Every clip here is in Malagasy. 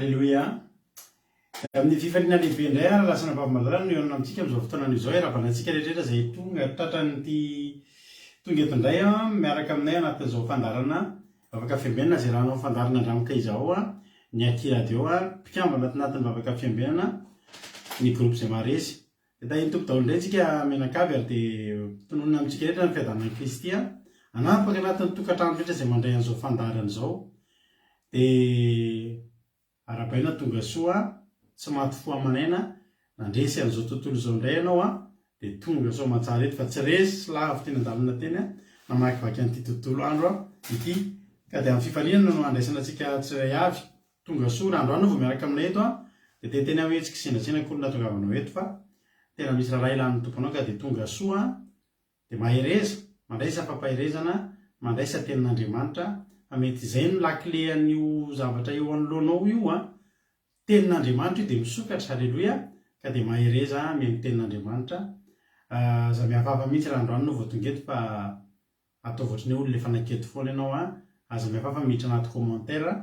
Alléluia. Amin'ny fifaliana lehibe indray lasana mpamamalala no eo amintsika amin'izao fotoana izao rabanantsika rehetrarehetra izay tonga tratran'ity tonga eto indray miaraka aminay anatin'izao fandarana vavaka fiambenana izay rahanao fandarana andramoka izao ny akiradio mpikamba anatin'ny vavaka fiambenana ny groupe izay maharesy. Dia iny tompo daholo indray tsika menakavy ary dia tononona amintsika rehetra ny fiadanan'i Kristy anampaka anatin'ny tokantrano rehetra izay mandray an'izao fandarana izao. Dia arabaina tonga soa tsy maty fo amanaina nandresy an'izao tontolo izao indray ianao dia tonga soa matsara eto fa tsy resy lavitra teny an-dalana teny namakivaky an'ity tontolo andro ity. Ka dia amin'ny fifaliana no andraisana antsika tsiray avy tonga soa raha androany vao miaraka aminay eto dia tena hoe tsy kisendratsena kolona tongavanao eto fa tena misy raha ilan'ny tomponao ka dia tonga soa dia mahereza mandraisa fampahirezana mandraisa tenin'Andriamanitra mety izay no lakile an'io zavatra eo anoloanao io tenin'Andriamanitra io dia misokatra. Halleluia. Ka dia mahereza mihaino tenin'Andriamanitra za mihafahafa mihitsy raha androany no vao tonga eto fa atao ohatrany olona efa naketo foana ianao aza mihafahafa miditra anaty commentaire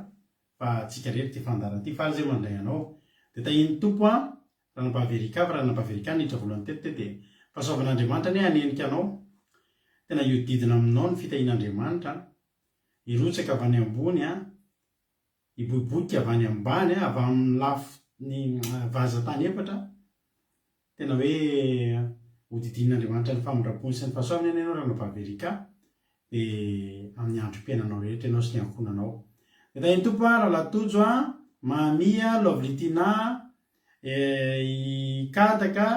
fa tsika rehetra ty fandarana ty faly zay mandray anao. Dia tahiny tompo raha nampahaverika raha nampahaverika niditra voalohany teto dia fahasoavan'Andriamanitra ne hanenika anao tena iodidina aminao ny fitahin'Andriamanitra irotsaka avy any ambony iboiboika avy any ambany avy amin'ny lafo ny vazatany efatra tena hoe hodidin'Andriamanitra ny famindram-pony sy ny fahasoavany ianao raha nampahaverika dia amin'ny androm-piainanao rehetra ianao sy ny ankonanao. Dia tahiny tompo raha latojo mamia lovlitina ikataka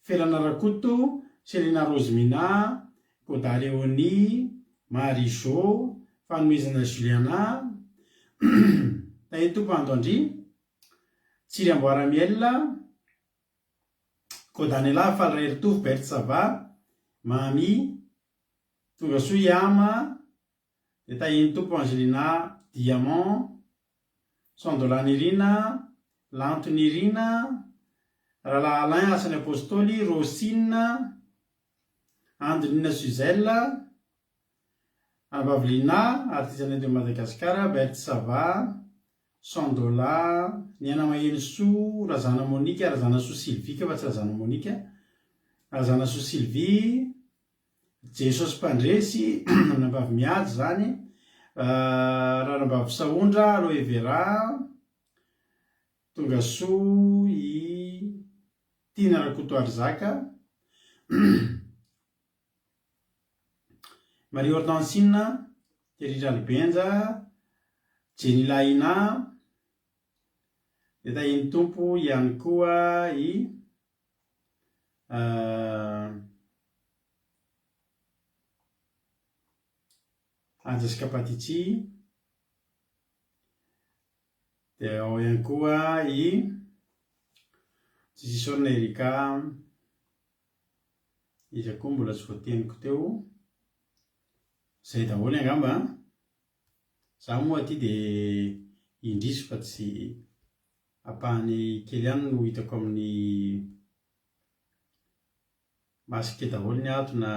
felana rakoto Selina Rosemina Koda Leoni Marijo fanomezana Juliana tahiny tompo Andoandry Tsiry Amboaramiel Kodanela Falreritovo Bertsava Mami tonga soa Iama. Dia tahiny tompo Angelina Diamant Sandolanirina Lantonirina Rahalahy Alain Asany Apôstôly Rosine Andonina Suzelle Avavelina artisanay de Madagasikara Bertsava Sandola Niana Maheny Soa Razana Monika Razana Soa Sylvie fa tsy Razana Monika Razana Soa Sylvie Jesosy Mpandresy Nambavy Miady zany Ranambavy Saondra Aloe Vera tonga soa i Tina Rakoto Arzaka Marie Hortensine Thierry Albenja Jenny Laina. Dia tahiny tompo ihany koa i Anjasika Patitsy. Dia ao ihany koa i Jisorina Erika izy koa mbola tsy voateniko teo zay daholo angamba za moa aty dia indrisy fa tsy apahany kely ihany no hitako amin'ny masike daholo ny atona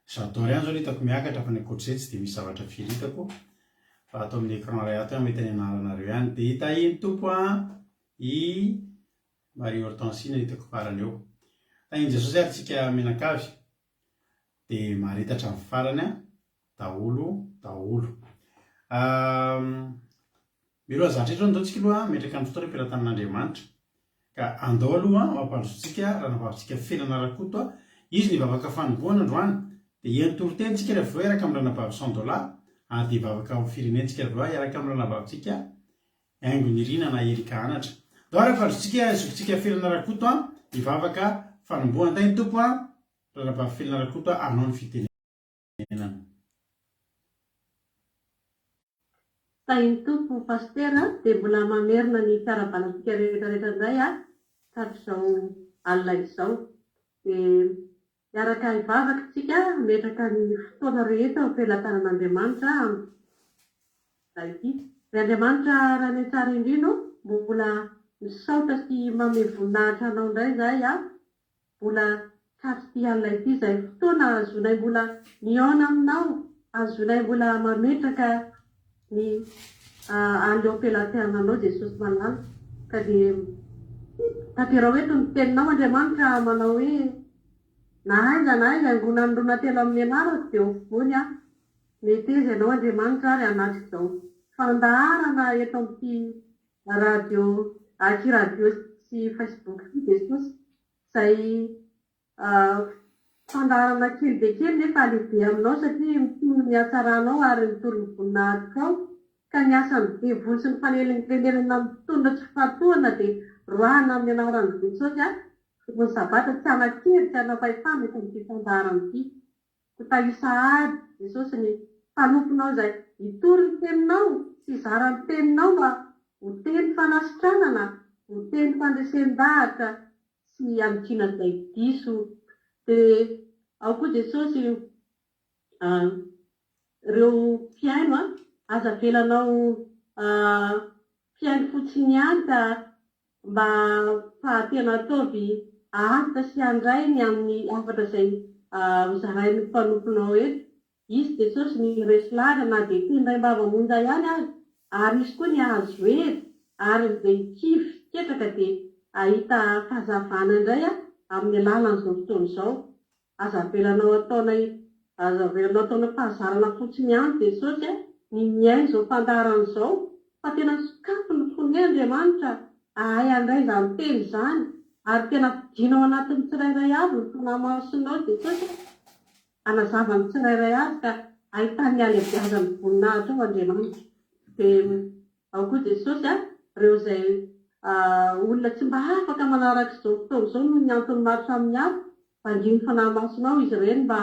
j'adore ihany zao no hitako miakatra fa ny ankoatr'izay tsy dia misy zavatra firy hitako fa atao amin'ny écran ray ato mety any anaranareo ihany. Dia tahiny tompo i Marie Hortensine hitako farany eo. Tahiny Jesosy ary tsika menakavy dia maharetatra amin'ny farany daholo. Miloha zatra eto andao tsika aloha metraka ny fotoana ampelantanan'Andriamanitra ka andao aloha mampandrotsika raha navavitsika felana rakoto izy ny vavaka fanombohana androany dia entoritentsika rehefa eraka amin'ny ranabavy Sandola dia vavaka amin'ny firenentsika rehefa eraka amin'ny ranabavitsika Aingonirina na Erika Anatra dao raha fandrotsika zokintsika felana rakoto ny vavaka fanombohana. Tahiny tompo ranabavy felana rakoto anao ny fitenenana. Tahiny tompo pastera dia mbola mamerina ny fiarabanantsika rehetrarehetra indray hatr'izao alina izao. Dia miaraka hivavaka tsika metraka ny fotoana rehetra ho ampelantanan'Andriamanitra amin'izay ity. Dia Andriamanitra raha ny tsara indrindra mbola misaotra sy manome voninahitra anao indray izay mbola tratry alina ity izay fotoana azonay mbola mihaona aminao azonay mbola mametraka ny aleopelateananao Jesosy malala ka dia tantera hoe toy ny teninao Andriamanitra manao hoe na aiza angona ny rona telo amin'ny anarako dia ovony mety izy ianao Andriamanitra ary anatrika izao fandaharana eto amin'ity radio radio sy Facebook ity Jesosy izay fandaharana kely dia kely nefa lehibe aminao satria mitony ny hatsaranao ary mitony ny voninahitykao ka ny asan'ny devoly sy ny fanelina mitondra tsy fahatoana dia roahana amin'ny anaran'i Jesosy ny sabata tsy anankely tsy anapahefana eto amin'ity fandaharana ity ho tahisa ady Jesosy ny mpanomponao izay hitory ny teninao sy zara ny teninao mba ho teny fanasitranana ho teny fandresen-dahatra sy amikina izay diso dia ao koa Jesosy ireo mpiaino aza velanao mpiaino fotsiny ihany ka mba fahatena ataovy ahafitra sy andrainy amin'ny afatra izay hozarain'ny mpanomponao eto izy Jesosy ny resilary na dia tendray mbava-monja ihany azy ary izy koa ny azo hery ary izay kivy ketraka dia ahita fahazavana indray amin'ny alalan'izao fotoana izao aza velanao ataona fahazarana fotsiny ihany Jesosy ny miaino izao fandaharana izao fa tena sokafy ny fonay Andriamanitra ahay andray izany teny izany ary tena vidinao anatin'ny tsirairay avy ny fanahy-masonao Jesosy anazavany tsirairay azy ka ahitany alebiazany voninahitra ao Andriamanitra dia ao koa Jesosy ireo izay olona tsy mba afaka manaraka izao fotoana izao noho ny antony maro samihafa manginy fanahy-masonao izy ireny mba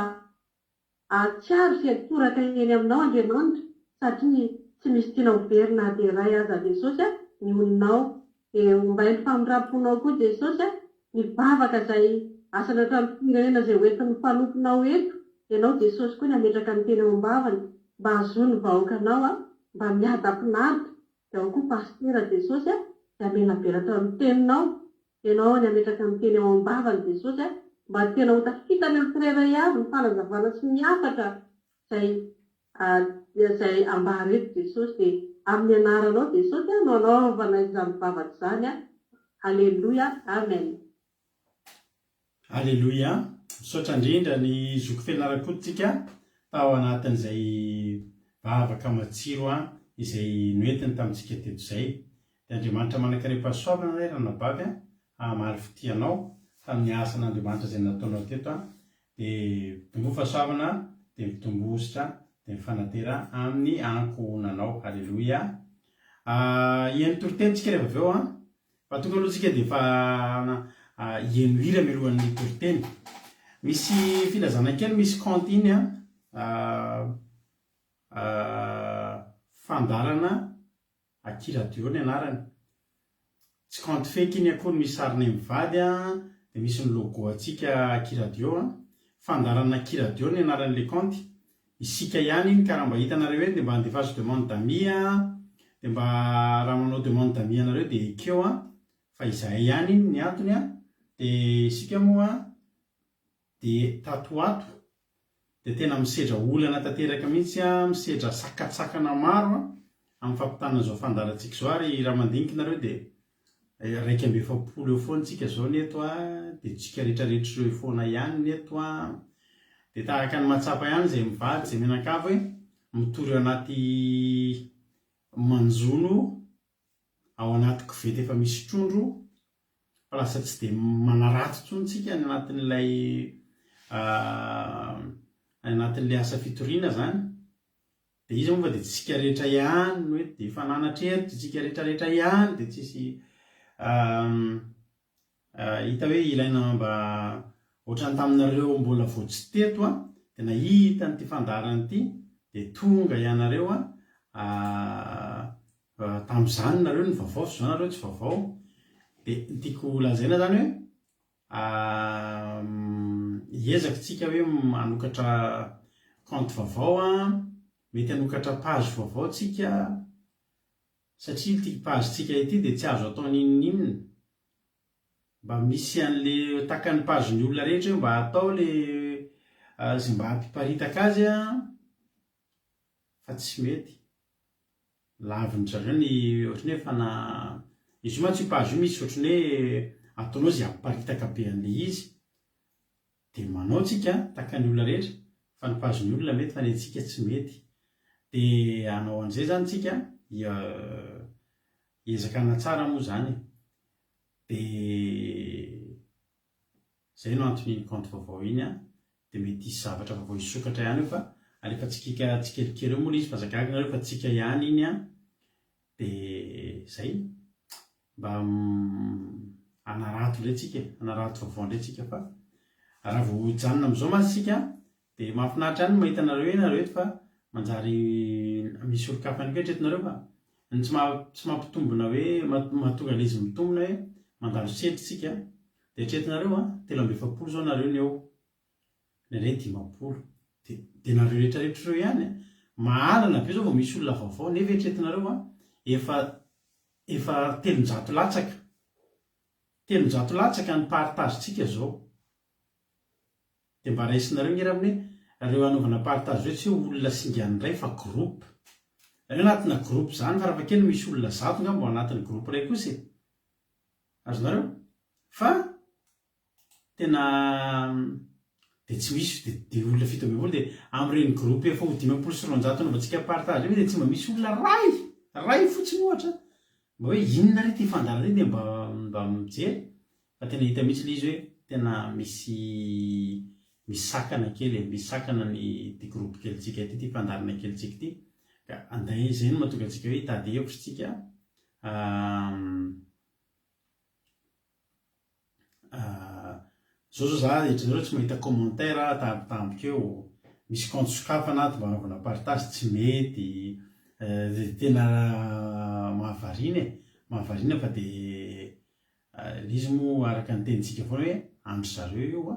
atsiaro sy atoraka eny aminao Andriamanitra satria tsy misy tiana overina dia iray aza Jesosy ny olinao dia mba ny famindraponao koa Jesosy ny bavaka izay asana hatramin'ny firenena izay hoentin'ny mpanomponao eto ianao Jesosy koa ny ametraka ny teny ao am-bavany mba hahazoany vahoakanao mba miada-pinaritra dia ao koa pastera Jesosy dia amenaberatra amin'ny teninao ianao ny ametraka ny teny ao am-bavany Jesosy mba tena ho tafitany amin'ny tsirairay avy ny fanazavana sy miafatra izay ambara eto Jesosy dia amin'ny anaranao Jesosy no anaovana izany bavaka izany Alleluia Amen. Alleluia. Misaotra indrindra ny zoko fianarakotsika tao anatin'izay bavaka matsiro izay noentiny tamintsika teto izay dia Andriamanitra manankarem-pahasoavana ilay ranabavy hamaly fitianao tamin'ny asan'Andriamanitra izay nataonao teto dia mitombo fahasoavana dia mitombositra dia mifanatera amin'ny ankonanao. Alleluia. Iany toriteny-tsika rehefa avy eo fa tonga aloha tsika dia efa ieno hira mialohan'ny toriteny. Misy filazana kely misy kantiny fandarana akiradio ny anarany tsy kanty feky iny akory misy sariny mivady dia misy ny logo atsika akiradio fandarana akiradio ny anaran'ilay kanty isika ihany iny ka raha mba hitanareo hoe dia mba andefaso demande d'amis dia mba raha manao demande d'amis anareo dia ekeo fa izahay ihany iny ny antony dia isika moa dia tatoato dia tena misedra olana tanteraka mihitsy misedra sakatsakana maro amin'ny fampitana izao fandarantsika izao ary raha mandinika nareo dia 180 eo foana tsika zao ny eto dia tsika rehetrarehetra eo foana ihany ny eto dia tahaka ny matsapa ihany izay mivady izay mianakavy hoe mitory ao anaty manjono ao anaty koveta efa misy trondro fa lasa tsy dia manarato intsony tsika ny anatin'ilay asa fitoriana zany dia izy moa fa dia tsika rehetra ihany hoe dia efa nanatreto tsika rehetrarehetra ihany dia tsisy hita hoe ilaina mba ohatrany taminareo mbola vao tsy teto dia nahita n'ity fandarana ity dia tonga ianareo tamin'izany nareo ny vaovao sy zao nareo tsy vaovao dia tiako lazaina zany hoe hiezaka tsika hoe manokatra compte vaovao mety hanokatra page vaovao tsika satria ity page tsika ity dia tsy azo atao ninonina mba misy an'le takan'ny page ny olona rehetra hoe mba atao le izay mba hampiparitaka azy fa tsy mety laviny zareo ny ohatrany hoe fana izy io mantsy io page io misy ohatrany hoe ataonao zay amparitaka be an'le izy de manao tsika taka ny olona rehetra fa ny page ny olona mety fa ny antsika tsy mety de anao an'izay zany tsika ezakana tsara moa zany de zay no antony compte vaovao iny de mety isy zavatra vaovao isokatra ihany io fa alefa tsikelikely eo moa le izy fa zakagana rehefa tsika ihany iny de zay mba anarato ndray tsika anarato vaovao ndray tsika fa raha vao janona am'izao mantsy tsika de mahafinaritra ihany mahita nareo fa manjary misy olokafany koa etretinareo fa ny tsy mampitombona hoe mahatonga le izy mitombona hoe mandalo setry tsika de etretinareo 320 zao nareo ny eo ny ray 10 de nareo rehetrarehetra reo ihany mahalana be zao vao misy olona vaovao nefa etretinareo efa 300 latsaka ny partage tsika zao de mba raisinareo ngira aminy reo anaovana partage reo tsy olona singan'ray fa groupe reo anatina groupe zany fa raha fa kely misy olona 100 nga mbo anatin'ny groupe ray kosa azonareo fa tena de tsy misy de olona fito ambin'ny folo de am'ireny groupe efa ho 500 sy 900 anaovantsika partage de tsy mba misy olona ray fotsiny ohatra mba hoe inona re ty fandara reny de mba mijery fa tena hita mihitsy le izy hoe tena misy sakana kely misy sakana ny ty groupe kelitsika ty fandarana kelitsika ty ka anday zay no mahatonga antsika hoe hitady hevitra tsika zao za etrareo tsy mahita commentaire tambokeo misy compte sokafana anaty mba anaovana partage tsy mety de tena mahavarina fa de izy moa araka ny tenitsika foana hoe andro zareo io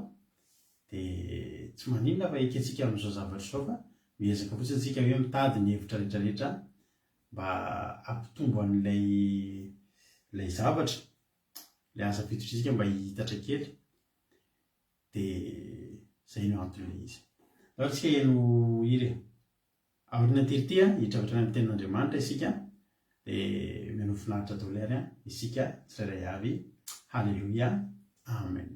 de tsy maninona fa ikatsika am'izao zavatra zao fa miezaka fotsiny tsika hoe mitady ny hevitra rehetrarehetra mba ampitombo an'lay zavatra le asa fitotritsika mba hitatra kely de zay no antony le izy tsika eno iry aorina tirity hitravatra ny amin'ny tenin'Andriamanitra isika de meno finaritra dolera isika tsirairay avy halleluia amen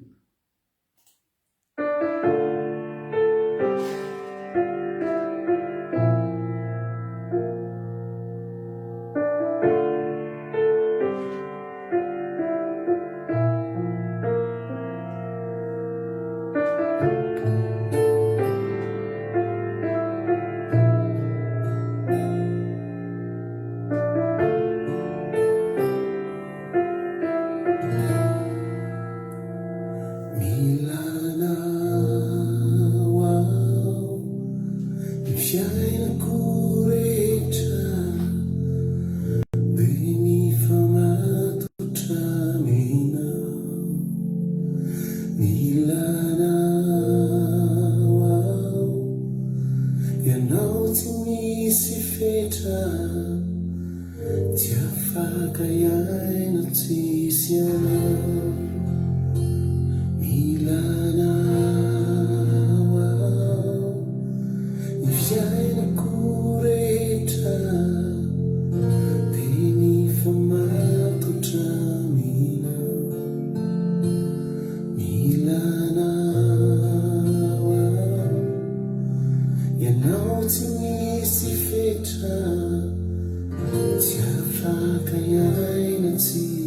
Tiafaka iaina tsy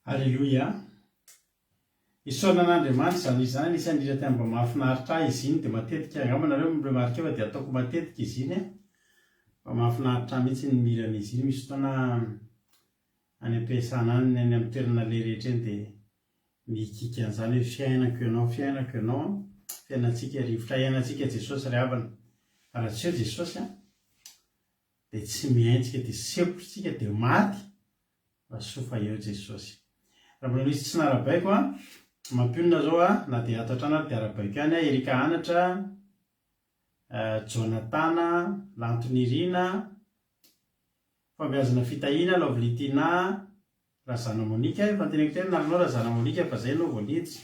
Alleluia. Isaona an'Andriamanitra izany izy zany isany indrindra tena mba mahafinaritra izy iny dia matetika angamanareo remarika fa dia ataoko matetika izy iny mba mahafinaritra mihitsy ny miran'izy iny. Misy fotoana any am-piasana any any amin'ny toerana le rehetra eny dia mikika an'izany hoe fiainako ianao fiainantsika rivotra iainantsika Jesosy ry havana. Raha tsy eo Jesosy dia tsy miaintsika dia sepotritsika dia maty fa sofa eo Jesosy. Raha mbola misy tsy narabaiko mampionona zao na dia ato an-trano dia arabaiko ihany Erika Anatra, Jonatana, Lantonirina, Fambiazana Fitahiana, Lovlitina, Razana Monika, efa teneniko teo narinao Razana Monika fa zay no voanidy.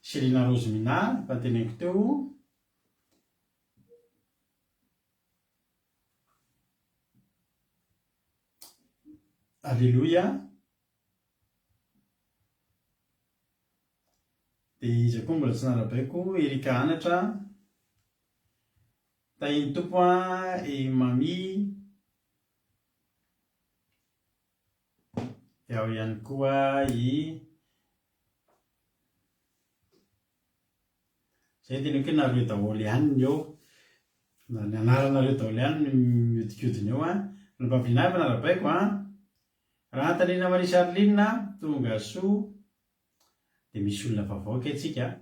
Selina Rosemina, efa teneniko teo. Alleluia. Dia izy koa mbola tsy narabaiko Erika Anatra, Tahiny Tompo Mami, dia ao ihany koa zay teneniko hoe nareo daholo ihany ny eo na ny anaranareo daholo ihany ny miodikodina eo ny mpampina efa narabaiko raha Antanina Marie Charline tonga soa dia misy olona vaovao antsika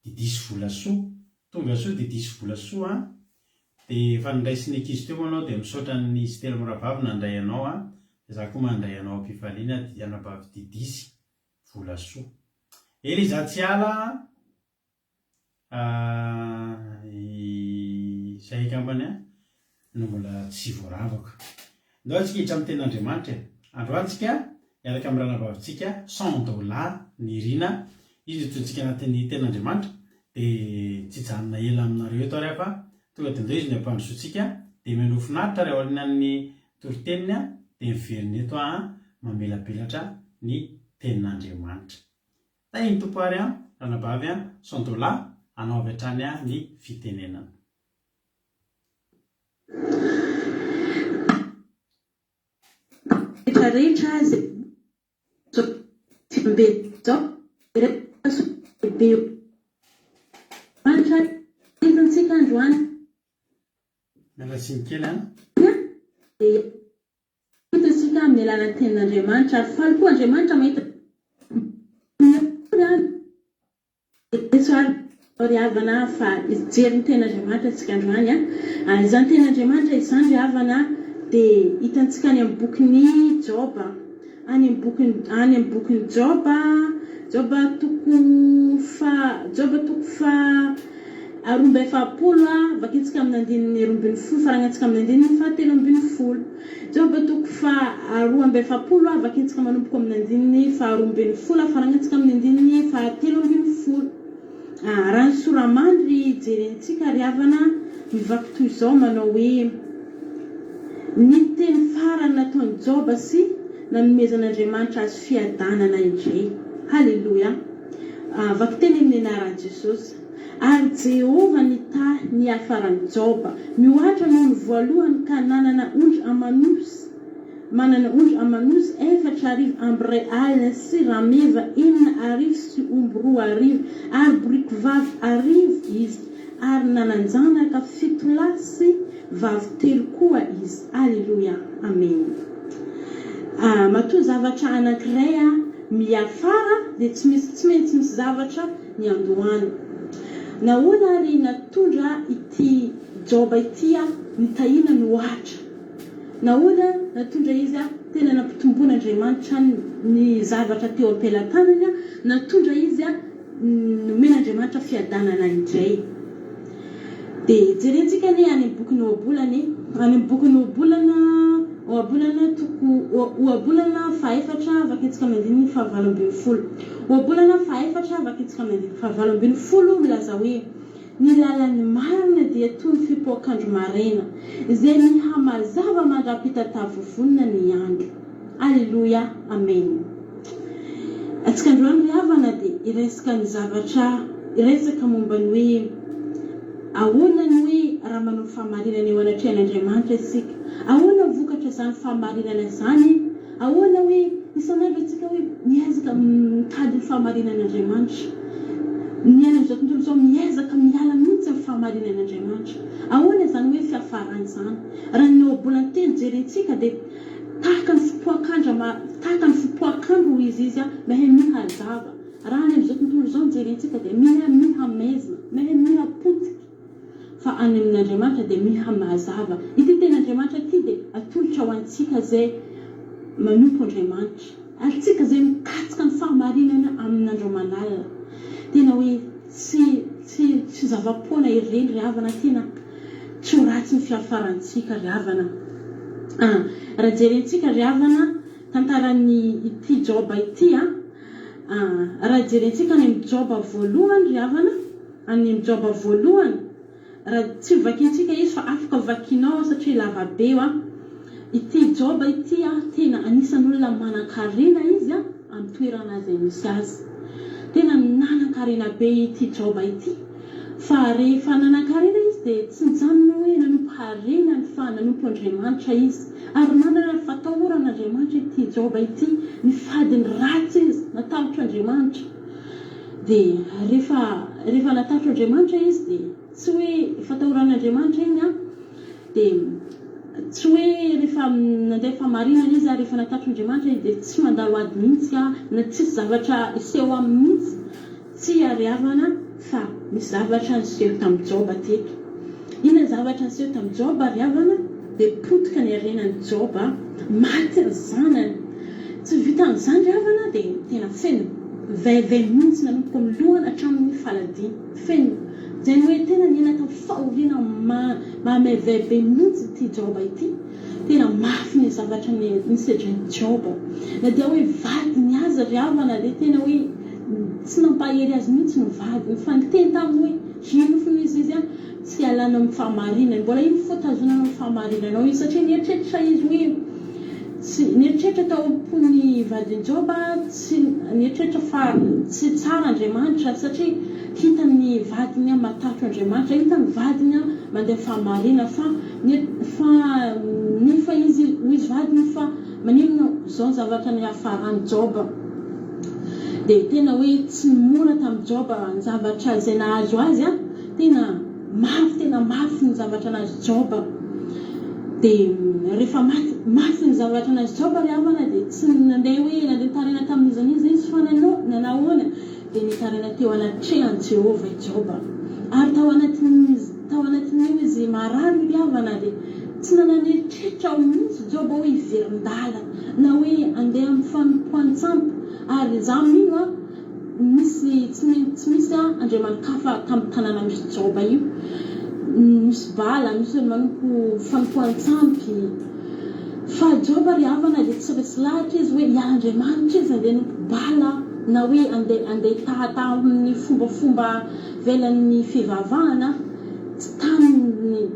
didisy vola soa tonga soa didisy vola soa dia efa nindraisiny ankizy teo manao dia misaotra ny Stella Moravavy nandray anao dia za koa mandray anao am-pifaliana dia anabavy didisy vola soa. Eliza Tsiala izay kambany no mbola tsy voaravako. Ndao antsika hiditra amin'ny ten'Andriamanitra androantsika miaraka amin'ny ranavavitsika $100 ny rina izy tontsika anatin'ny ten'Andriamanitra dia tsy janona ela aminareo eto rehefa tonga dia ndao izy ny ampandrosoantsika dia menofinaritra reho alinan'ny toriteniny dia miveriny eto mamelabelatra ny tenin'Andriamanitra. Tahiny Tompo ary ranabavy $100 anao avy hatrany ny fitenenana. Rehetra zay fimbezao be manitra izintsika androany miala tsiny kely dia hitasika amin'ny alalan'ny tenin'Andriamanitra ary faly koa Andriamanitra mahita ry havana fa ijery ny tenin'Andriamanitra antsika androany izany tenin'Andriamanitra izany ry havana dia hitantsika any amin'ny bokin'ny Joba any amin'ny bokin'ny Joba toko fa 20 vakitsika amin'ny andininy 20 farangatsika amin'ny andininy 17. Joba toko fa 20 vakitsika manomboka amin'ny andininy 20 farangatsika amin'ny andininy 17. Raha ny soramandry jerentsika ry havana mivaky toy izao manao hoe ny teny farany nataony Joba sy nanomezan'Andriamanitra azy fiadanana indray. Halleluia. Vaky teny amin'ny anaran'i Jesosy. Ary Jehova nitahy ny hafaran'i Joba mioatra noho ny voalohany ka manana ondry amanosy 4 amby ray alina sy rameva 9 sy omby 2 ary boriky vavy 1 izy ary nananjanaka 7 lahy sy vavy 3 koa izy. Alleluia. Amen. Matoa zavatra anankiray miafara dia tsy maintsy misy zavatra ny andohany. Nahoana ary natondra Joba ity nitahina mioatra. Nahoana natondra izy tena nampitomboan'Andriamanitra ny zavatra teo am-pelantanany natondra izy nomen'Andriamanitra fiadanana indray. Dia jerentsika ny any bokyny ohabolana faefatra vaketsika mandiny fahavaloambinifolo. Ohabolana faefatra vaketsika mandiny fahavaloambinifolo milaza hoe ny lalan'ny marina dia toy ny fipoakandro maraina izay mihamazava mandra-pitatavovonina ny andro. Alleluia, amen. Atsika androany ry havana dia iresaka ny zavatra iresaka momba ny hoe ahoana ny hoe raha manao fahamarinana eo anatrehan'Andriamanitra isika, ahoana vokatra izany fahamarinana izany, ahoana hoe isan'andro antsika hoe miezaka mitady ny fahamarinan'Andriamanitra, ny any amin'izao tontolo izao miezaka miala mihitsy amin'ny fahamarinan'Andriamanitra. Ahoana izany hoe fiafarany izany? Raha ny ohabolany teny jerentsika dia tahaka ny fipoakandro izy mahay mihazava. Raha any amin'izao tontolo izao jerentsika dia mihamezina, mahay mihapotika. Fa any amin'Andriamanitra dia mihamazava. Ity ten'Andriamanitra ity dia atolotra ho antsika izay manompo Andriamanitra, antsika izay mikatsika ny fahamarinana amin'andro manalina. Tena hoe tsy zava-poana ireny ry havana, tena tsy ho ratsy ny fiafarantsika ry havana. Raha jerentsika ry havana tantaran'ny ity Joba ity, raha jerentsika any amin'ny Joba voalohany ry havana, any amin'ny Joba voalohany, raha tsy vakintsika izy fa afaka vakinao satria lava be ity Joba ity tena anisan'olona manan-karena izy amin'ny toerana izay misy azy. Tena nanan-karena be ity Joba ity. Fa rehefa nanan-karena izy dia tsy nijanona hoe nanompo harena fa nanompo Andriamanitra izy. Ary manana fatahoran'Andriamanitra ity Joba ity, ny fadiny ratsy izy natahotra Andriamanitra. Dia rehefa natahotra Andriamanitra izy dia tsy hoe fatahoran'Andriamanitra iny dia tsy hoe rehefa nandeha fahamarinana izy rehefa natahotra Andriamanitra izy dia tsy mandalo ady mihitsy na tsisy zavatra iseho aminy mihitsy. Tsy ry havana, fa misy zavatra niseho tamin'ny Joba teto. Inona zavatra niseho tamin'ny Joba ry havana? Dia potika ny harenan'ny Joba, maty ny zanany. Tsy vitan'izany ry havana dia tena feno vaivay mihitsy nanomboka amin'ny lohany hatramin'ny faladiana. Feno izay hoe tena niaina tamin'ny fahoriana mahamay vaivay mihitsy ity Joba ity. Tena mafy ny zavatra nisedran'ny Joba. Na dia hoe vadiny azy ry havana dia tena hoe tsy nampahery azy mihitsy ny vadiny, fa niteny taminy hoe ino fony izy tsy alana amin'ny fahamarinana, mbola ino fotazonana amin'ny fahamarinanao izy, satria nieritreritra izy hoe nieritreritra tao am-pony vadiny Joba, tsy nieritreritra fa tsy tsara Andriamanitra satria hitany vadiny matahotra Andriamanitra, hitany vadiny mandeha fahamarinana fa nefa izy vadiny fa maninona izao ny zavatra ny hafarany Joba. Dia tena hoe tsy mora tamin'ny Joba ny zavatra izay nahazo azy, tena mafy ny zavatra nahazo Joba. Dia rehefa mafy ny zavatra nahazo Joba ry havana dia tsy nandeha tarena tamin'izy izy fa nanahoana dia nitarena teo anatrehan'i Jehova i Joba. Ary tao anatin'io izy marary ry havana dia tsy nananieritreritra ao mihitsy Joba hoe hiverin-dala na hoe andeha amin'ny fanompoan-tsampy. Ary izany tsy misy andriamanikafa tamin'ny tanàna misy Joba io. Misy bala, misy manompo fanompoan-tsampy. Fa Joba ry havana dia tsy resy lahatra izy hoe Andriamanitra izy andeha nompo bala na hoe andeha tahataha amin'ny fombafomba velan'ny fivavahana.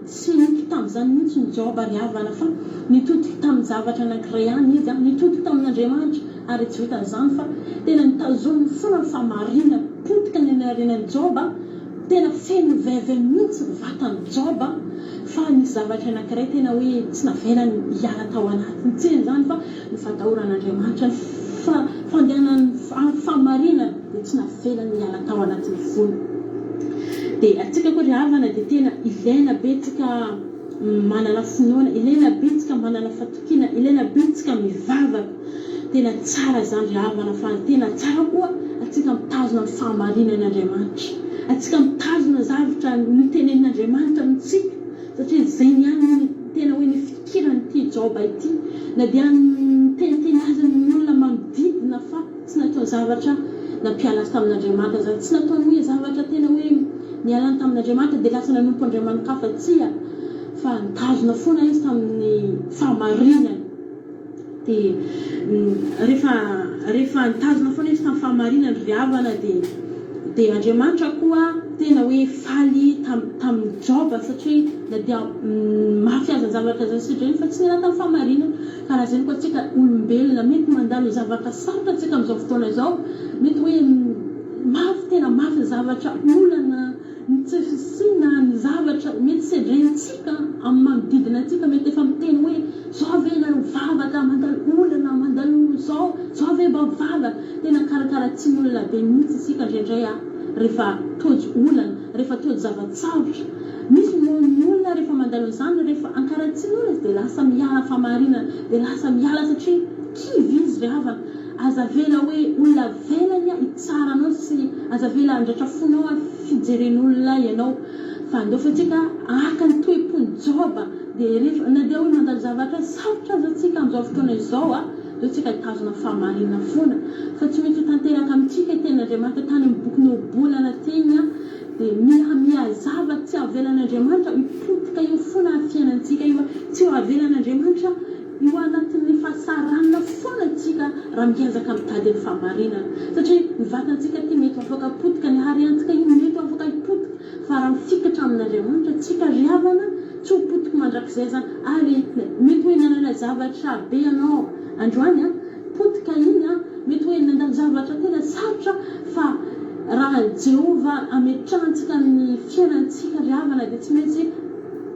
Tsy nitody tamin'izany mihitsy ny Joba ry havana, fa nitody tamin'ny zavatra anankiray ihany izy, nitody tamin'Andriamanitra. Ary tsy vitan'izany fa tena nitazominy foana ny fahamarinana, potika ny harenan'ny Joba, tena feno vaivay mihitsy ny vatan'ny Joba. Fa nisy zavatra anankiray tena hoe tsy navelany hiala tao anatiny, tsy izany fa ny fatahoran'Andriamanitra, fandehanany fahamarinana dia tsy navelany hiala tao anatiny foana. Dia atsika koa ry havana dia tena ilaina betsika manana finoana, ilaina betsika manana fatokiana, ilaina betsika mivavaka. Tena tsara izany ry havana, fa tena tsara koa atsika mitazona ny fahamarinan'Andriamanitra, atsika mitazona zavatra nitenen'Andriamanitra amintsika, satria izay ihany tena hoe ny fikirany ity joba ity na dia teniteny azy ny olona manodidina fa tsy natao zavatra nampiala azy tamin'Andriamanitra zany tsy nataony hoe zavatra tena hoe nialany tamin'Andriamanitra dia lasa nanompo Andriamanikafa tsia fa nitazona foana izy tamin'ny fahamarinany dia rehefa nitazona foana izy tamin'ny fahamarinany ry havana dia Andriamanitra koa tena hoe faly tamin'ny joba satria na dia mafy aza zavatra zay sidrany fa tsy nena tamin'ny fahamarinana karaha zany koa tsika olombelona mety mandalo zavatra sarotra tsika amin'izao fotoana izao mety hoe mafy tena mafy zavatra olana ny tsy fisina ny zavatra mety sedrentsika amin'ny manodidina antsika mety efa miteny hoe zao ave na mivavaka mandalo olana mandalo zao ave mba mivavaka tena karakara tsy olona be mihitsy isika indraindray rehefa tojo olana rehefa tojo zavatsarotra misy ny olona rehefa mandalo izany rehefa ankaratsiny olona dia lasa miala fahamarinana dia lasa miala satria kivy izy ry havana aza vela hoe olona velany itsara anao sy aza vela andratra fonao fijeren'olona ianao fa andao fa tsika aka ny toepony joba dia rehefa na dia hoe mandalo zavatra sarotra aza tsika amin'izao fotoana izao zao tsika hitazona fahamarinana foana fa tsy maintsy tanteraka amintsika ten'Andriamanitra tany amin'ny boky nobolana teny dia mihazava tsy avelan'Andriamanitra hipotika io foana fiainantsika io tsy ho avelan'Andriamanitra io anatin'ny fahasaranana foana antsika raha miazaka mitady ny fahamarinana satria ny vatantsika ty mety afaka hipotika ny hariantsika io mety afaka hipotika fa raha mifikatra amin'Andriamanitra tsika ry havana tsy ho potika mandrakizay zany ary mety hoe nanana zavatra be ianao androany potika iny mety hoe nandalo zavatra tena sarotra fa raha Jehova ametrahantsika ny fiainantsika ry havana dia tsy maintsy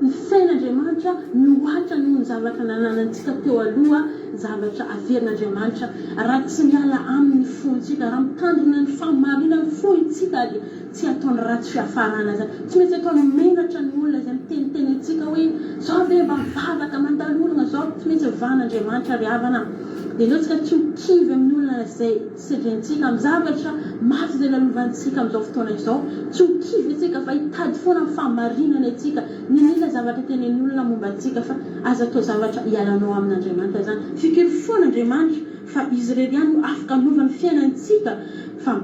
ny fiain'Andriamanitra mihoatra noho ny zavatra nananantsika teo aloha zavatra averin'Andriamanitra raha tsy miala amin'ny fontsika raha mitandrina ny fahamarinana foitsika dia tsy ataony ratsy fiafarana zany tsy maintsy ataony menatra ny olona zay miteniteny antsika hoe zao ave mba mivavaka mandalo olona zao tsy maintsy van'Andriamanitra ry havana dia loatsika tsy ho kivy amin'ny olona zay sedrentsika amin'ny zavatra mafy zay lalovantsika amin'izao fotoana izao tsy ho kivy atsika fa hitady foana ny fahamarinana atsika ninona zavatra tenen'ny olona momba atsika fa aza atao zavatra hialanao amin'Andriamanitra zany fikiry foana Andriamanitra fa izy rery ihany no afaka hanovany fiainantsika fa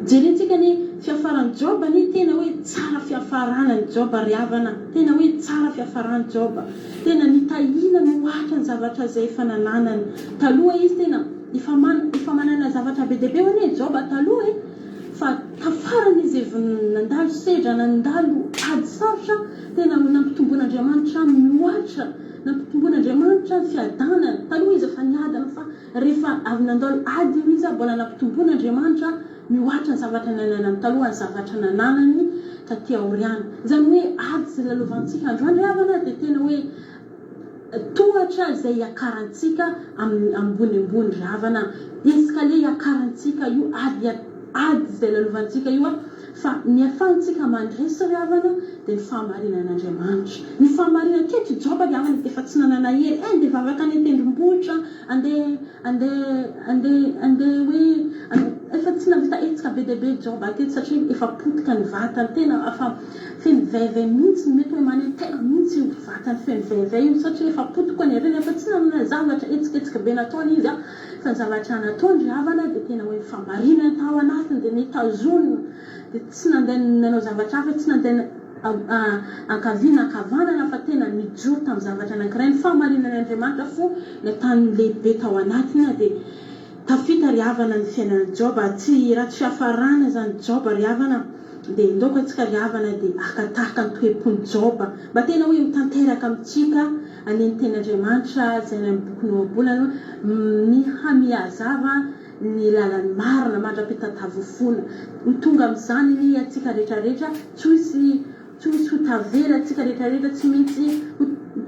jerentsika ny fiafarany joba ny tena hoe tsara fiafarana ny joba ry havana tena hoe tsara fiafarany joba tena nitahina no ohatra ny zavatra zay efa nananany taloha izy tena efa manana zavatra be dia be ho any joba taloha fa tafarany izy efa nandalo sedra nandalo ady sarotra tena nampitomboan'Andriamanitra mihoatra nampitomboan'Andriamanitra ny fiadanana taloha izy efa niadana fa rehefa avy nandalo ady io izy mbola nampitomboan'Andriamanitra mihoatra ny zavatra nananany taloha ny zavatra nananany taty aoriana zany hoe ady zay lalovantsika androany ry havana dia tena hoe tohatra zay iakarantsika ambonimbony ry havana escale iakarantsika io ady zay lalovantsika io fa ny ahafahantsika mandresy ry havana dia ny fahamarinan'Andriamanitra ny fahamarinana ketry joba ry havana dia efa tsy nanana hery dia vavaka any an-tendrombohitra andeha hoe efa tsy navita etsika be dia be joba aketo satria efa potika ny vatany tena efa feno vaivay mihitsy mety hoe manentena mihitsy io vatany feno vaivay io satria efa potika ny reny efa tsy nanana zavatra etsiketsika be nataony izy fa ny zavatra nataony ry havana dia tena hoe fahamarinana tao anatiny dia nitazonina dia tsy nandeha nanao zavatra hafa tsy nandeha ankaviana ankavanana fa tena nijoro tamin'ny zavatra anankiray ny fahamarinan'Andriamanitra fo ny tany lehibe tao anatiny dia tafita ry havana ny fiainan'ny joba tsy ratsy fiafarana zany joba ry havana dia indaoko antsika ry havana dia akatahaka ny toepony joba mba tena hoe mitanteraka amintsika aneny ten'Andriamanitra zay ny boky nobolana ny hamihazava ny lalany marina mandra-pitatavofona ho tonga amin'izany ny atsika rehetrarehetra tsy ho tavela atsika rehetrarehetra tsy maintsy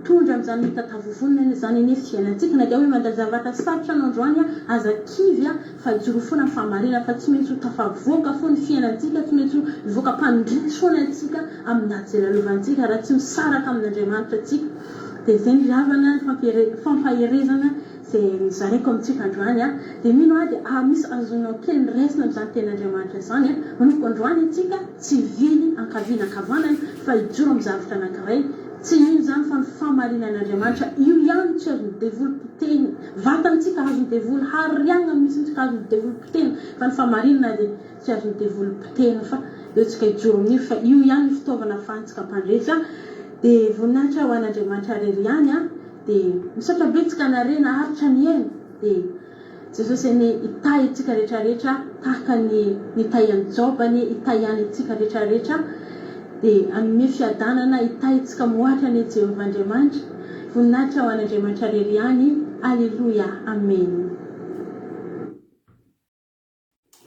tondra amin'izany mitatavofona zany ny fiainantsika na dia hoe mandalo zavatra sarotra no androany aza kivy fa joro foana ny fahamarinana fa tsy maintsy ho tafavoaka foana ny fiainantsika tsy maintsy ho voaka mpandresy foana antsika amin'ny ady zay lalovantsika raha tsy misaraka amin'Andriamanitra atsika dia izay ny havana fampaherezana zay nizaraiko amintsika androany dia mino dia misy azonao kely nyraisina amin'izany ten'Andriamanitra izany manoko androany atsika tsy vily ankaviana ankavanana fa hijoro amin'ny zavatra anankiray tsy ino zany fa ny famarinan'Andriamanitra io ihany tsy azony devolom-poteny vatantsika azony devoly hariana mihintsika azony devolom-poteny fa ny famarinana dia tsy azony devolom-poteny fa eo tsika ijoro amin'io fa io ihany ny fitaovana ahafahantsika mpandresy dia voninahitra ho an'Andriamanitra rery ihany dia misaotra betsika narena haritra ny aina dia Jesosy ny itahy itsika rehetrarehetra tahaka ny tahian'ny Joba ny itahy ihany itsika rehetrarehetra dia anome fiadanana itahy itsika moatra ny Jehovah Andriamanitra voninahitra ho an'Andriamanitra rery ihany alleluia amen.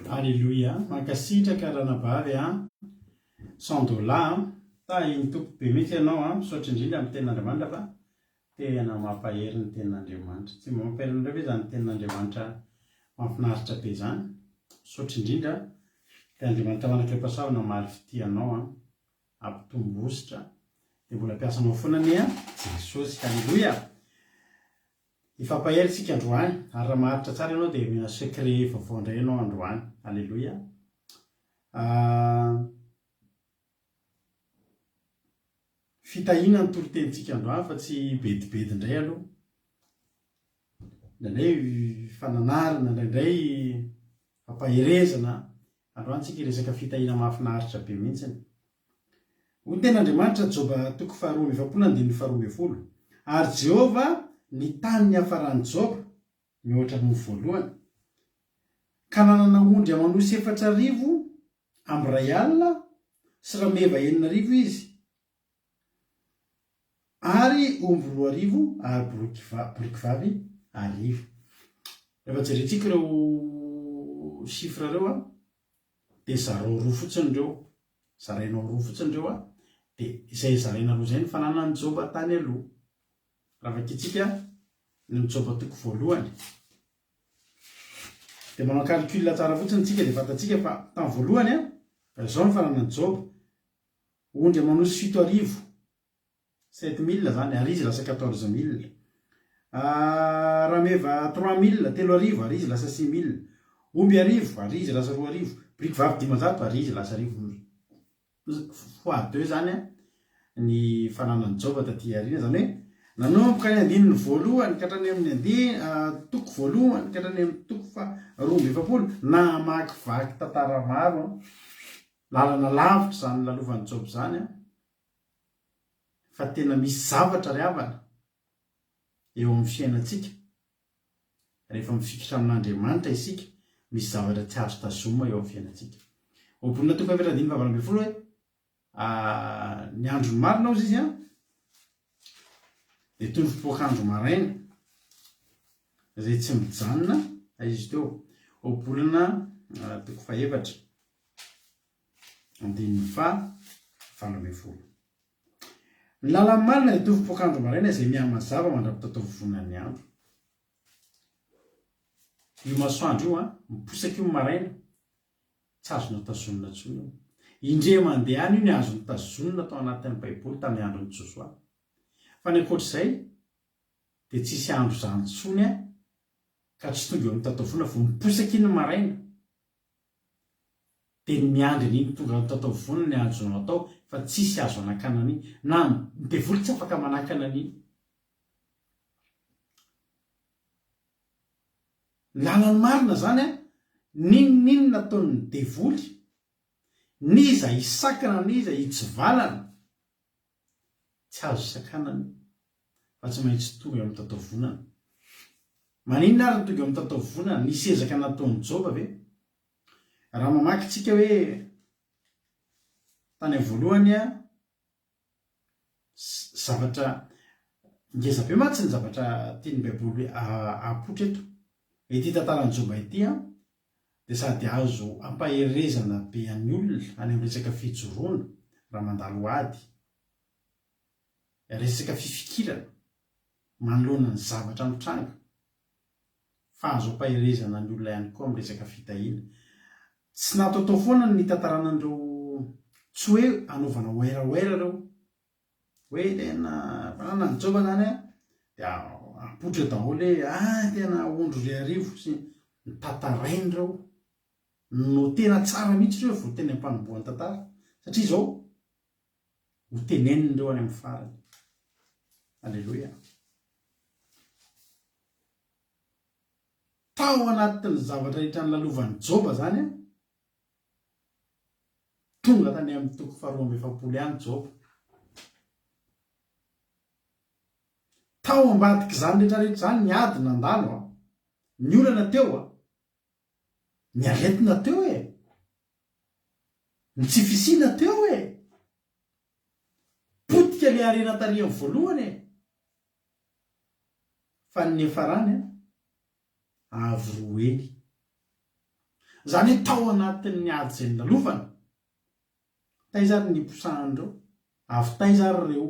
Alleluia mankasitraka ranabavy $100 tahin'ny tompo be mihitsy ianao misaotra indrindra amin'ny tenin'Andriamanitra fa tena mampahery ny tenin'Andriamanitra tsy mampahery indray ve zany tenin'Andriamanitra mahafinaritra be zany misaotra indrindra dia Andriamanitra manaklepasavana maly fitianao ampitombosotra dia mbola piasanao foana ny Jesosy. Alleluia ifampahery tsika androany ary raha maharitra tsara ianao dia mina secret vaovao indray ianao androany. Alleluia fitahina ny torotenitsika androany fa tsy bedibedy indray aloha indraindray fananarana indraindray fampaherezana androany tsika resaka fitahina mahafinaritra be mihitsiny. Ho ten'Andriamanitra Joba 2:20 ary Jehova nitany ny hafaran'ny Joba mihoatra ny voalohany ka nanana ondry amanosy 4,000 amin'ny ray alina sy rameva 9,000 izy ary omby 2,000 ary boriky vavy 1,000. Rehefa jerentsika ireo chiffre ireo dia zarao roa fotsiny ireo zarainao roa fotsiny ireo dia izay zaraina roa izay ny fananan'ny Joba tany aloha raha vakitsika ny Joba 1 dia manao calcul tsara fotsiny tsika dia fantatsika fa tamin'ny voalohany izao ny fananan'ny Joba ondry amanosy 7,000 7,000 zany ary izy lasa 14,000 rameva 3,000 3,000 ary izy lasa 6,000 omby 1,000 ary izy lasa 2,000 boriky vavy 500 ary izy lasa 1,000 fois 2 zany ny fananan'ny Joba taty aoriana zany hoe nanomboka ny andininy voalohany ka hatrany amin'ny toko voalohany ka hatrany amin'ny toko 270 namakivaky tantara maro lalana lavitra zany lalovan'ny Joba zany fa tena misy zavatra ry havana eo amin'ny fiainantsika rehefa mifikitra amin'Andriamanitra isika misy zavatra tsy azo tazoma eo amin'ny fiainantsika. Ohabolina toko 7:20 hoe ny andro marina ozy izy dia toy ny fipoakandro maraina izay tsy mijanona izy teo. Ohabolina toko 7:20 ny lalan'ny marina dia toy ny fipoakandro maraina izay mihamazava mandrapitao vonan'ny andro. Io masoandro io miposaka io maraina tsy azonao tazonina intsony io indre mandeha any io ny azony tazonina tao anatin'ny Baiboly tamin'ny andron'ny Josoa fa ny ankoatr'izay dia tsisy andro zany intsony ka tsy tonga eo amin'ny tataovona vo miposaka iny maraina dia ny miandry an'iny tonga amin'ny tataovona ny azonao atao fa tsisy azo anakana an'iny na ny devoly tsy afaka manakana an'iny. Ny lalany marina zany ninonino nataon'ny devoly niza isakana niza hitsivalana tsy azo isakanany fa tsy maintsy tonga amin'ny tataovonana. Maninona ary tonga amin'ny tataovonana nisy ezaka nataon'ny Joba ve? Raha mamaky tsika hoe tany amin'ny voalohany zavatra ngeza be mantsy ny zavatra tian'ny Baiboly apotra eto ity tantaran'ny Joba ity dia sady azo ampaherezana be an'ny olona any amin'ny resaka fijoroana raha mandalo ady resaka fifikirana manoloana ny zavatra mitranga fa azo ampaherezana ny olona ihany koa amin'ny resaka fitahiana. Tsy nataotao foana ny tantaranandreo tsy hoe anaovana oeraoera reo hoe tena fananan'ny Joba zany dia apotra daholo hoe tena ondro ry arivo sy nitantarainy reo no tena tsara mihitsy reo vo teny ampanombohan'ny tantara satria izao ho teneniny reo any amin'ny farany alleloia. Tao anatin'ny zavatra rehetra ny lalovan'ny Joba zany a, tonga tany amin'ny toko 270 ihany Joba. Tao ambadiky zany rehetrarehetra zany ny ady nandalo a, ny olana teo a, ny aretina teo ny tsy fisina teo potika le arena tarihan'ny voalohany fa ny farany avy roeny. Zany tao anatin'ny ady zay nalovana, taizary ny posahandreo, avy taizary reo,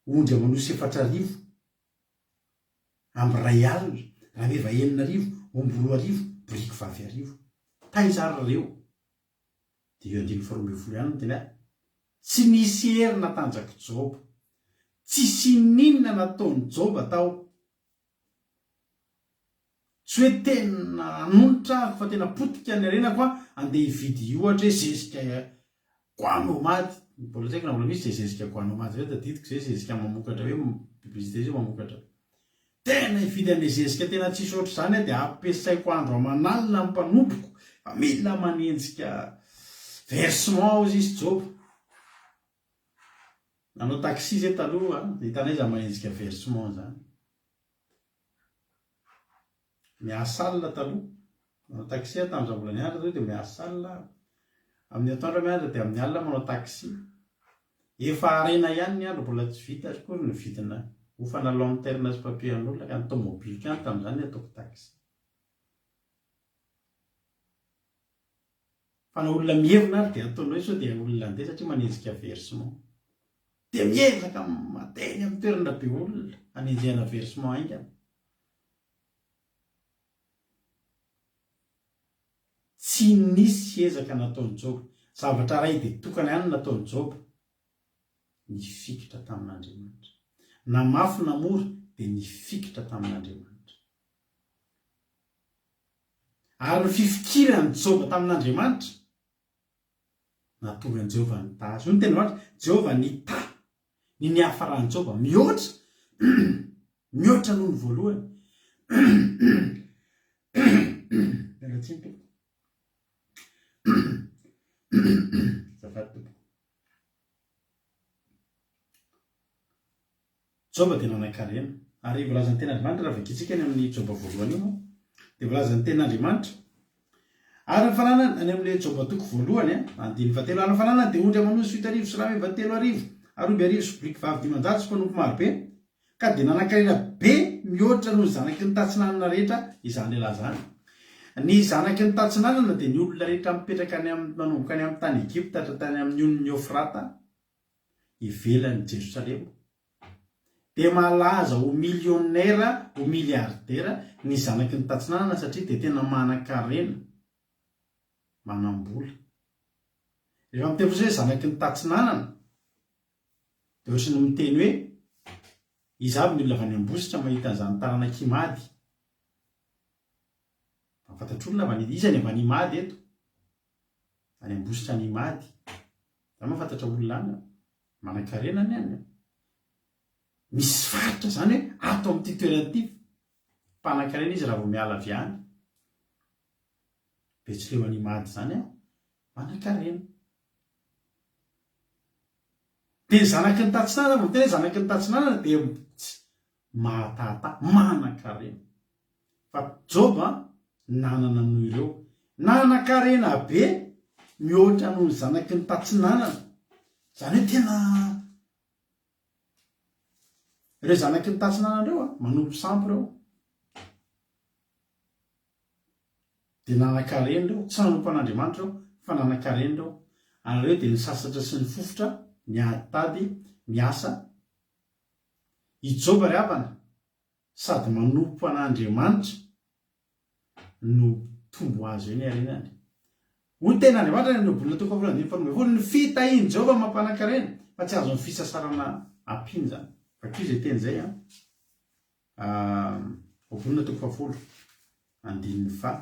ondry amanosy 4,000 amin'ny 2 alina, rameva 9,000, omby 2,000, boriky 2,000, taizary reo. Dia 9,20 ihany tena tsy nisy hery natanjaky Joba, tsisy ninona nataony Joba tao. Tsy hoe tena anonotra fa tena potika ny arenako andeha hividy ohatra hoe zezika goanomady. Mbola tsaiko na mbola misy zezika goanomady zay tadidiko zay zezika mamokatra hoe publicité zay mamokatra. Tena hividy an'le zezika tena tsisy ohatr' zany dia ampiasaiko andro aman'alina ny mpanompoko fa mila manenjika versement izy Joba. Nanao taxi zay taloha dia hitanay za manenjika versement zany. Miasa alina taloha, manao taxi tamin'izao mbola nianatra zao dia miasa alina, amin'ny atoandro mianatra dia amin'ny alina manao taxi. Efa arena ihany ny andro mbola tsy vita koa ny vidina hofana lanterne sy papier an'olona ka ny tomobile ihany tamin'izany ataoko taxi. Fa na olona mihevina ary dia ataonao hoe sao dia olona andeha satria manenjika versement. Dia miezaka mateny amin'ny toerana be olona hanenjehana versement aingana. Tsy nisy ezaka nataony Joba, zavatra ray dia tokana ihany nataony Joba, nifikitra tamin'Andriamanitra. Na mafy na mora dia nifikitra tamin'Andriamanitra. Ary ny fifikirany Joba tamin'Andriamanitra nahatonga Jehova nitazy. Hoy ny tena marina, Jehova nita ny nihafarany Joba mihoatra mihoatra noho ny voalohany. Joba dia nanan-karena ary volazan'ny ten'Andriamanitra raha vakitsika any amin'ny Joba voalohany io dia volazan'ny ten'Andriamanitra ary ny fananana any amin'ilay Joba toko voalohany andiny fatelo ary ny fananana dia ondry amanosy 8,000 sy rameva 3,000 ary omby 1,000 sy boriky 5,500 sy mpanompo marobe ka dia nanan-karena be mihoatra noho ny zanaky ny tatsinanana rehetra izany lehilahy zany. Ny zanaky ny tatsinanana dia ny olona rehetra mipetraka any amin'ny manomboka any amin'ny tany Egypta tany amin'ny onon'ny Eufrata ivelan'ny Jerosalema. Dia malaza ho milionnaire, ho miliardera ny zanaky ny tatsinanana satria dia tena manan-karena, manam-bola. Rehefa miteny hoe zanaky ny tatsinanana dia ohatrany miteny hoe izy aby ny olona avy any ambositra mahita an'izany taranak'Imady. Mahafantatr' olona izany avy any Imady eto, any ambositra any Imady. Za mahafantatra olona any manan-karena any any. Misy faritra zany hoe ato amin'ity toerana ity mpanan-karena izy raha vao miala avy any. Betsileo any Imady zany manan-karena. Dia zanaky ny tatsinanana vao miteny hoe zanaky ny tatsinanana dia mahatahata manan-karena. Fa Joba nanana noho ireo nanan-karena be mihoatra noho ny zanaky ny tatsinanana. Zany hoe tena ireo zanaky ny tatsinanana ireo manompo sampy ireo dia nanan-karena ireo, tsy nanompo an'Andriamanitra ireo fa nanan-karena ireo. Ary ireo dia ny sasatra sy ny fofotra ny atady miasa. I Joba ry havana sady manompo an'Andriamanitra no tombo azo eny arenany. Hoy ny ten'Andriamanitra ny bolina toko 4:14 ny fitahiany Jehova mampanan-karena fa tsy azo ny fisasarana ampiny zany. Fakio izay teny izay bolina toko 10 andininy fa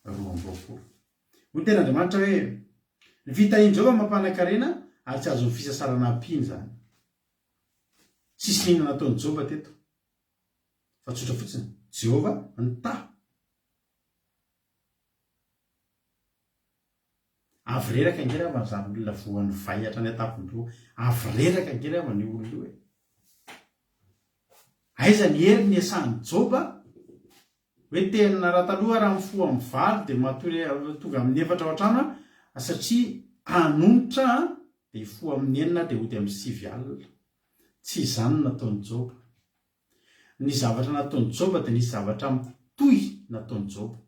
12. Hoy ny ten'Andriamanitra hoe ny fitahian Jehova mampanakarena ary tsy azony fisasarana ampiny zany. Tsisy inona nataony Jehova teto fa tsotra fotsiny Jehova nitaha. Avy reraka angera mazany olona voan'ny vahatra ny atapondroa. Avy reraka angera ny olona hoe aiza ny hery ny esan'ny Jehova hoe tena raha taloha raha mifoha amin'ny valo dia matory tonga amin'ny 4 ao an-trano satria anonotra dia hifoha amin'ny 9 dia hody amin'ny 7 alina. Tsy izany nataony Jehova. Ny zavatra nataony Jehova dia nisy zavatra mitohy nataony Jehova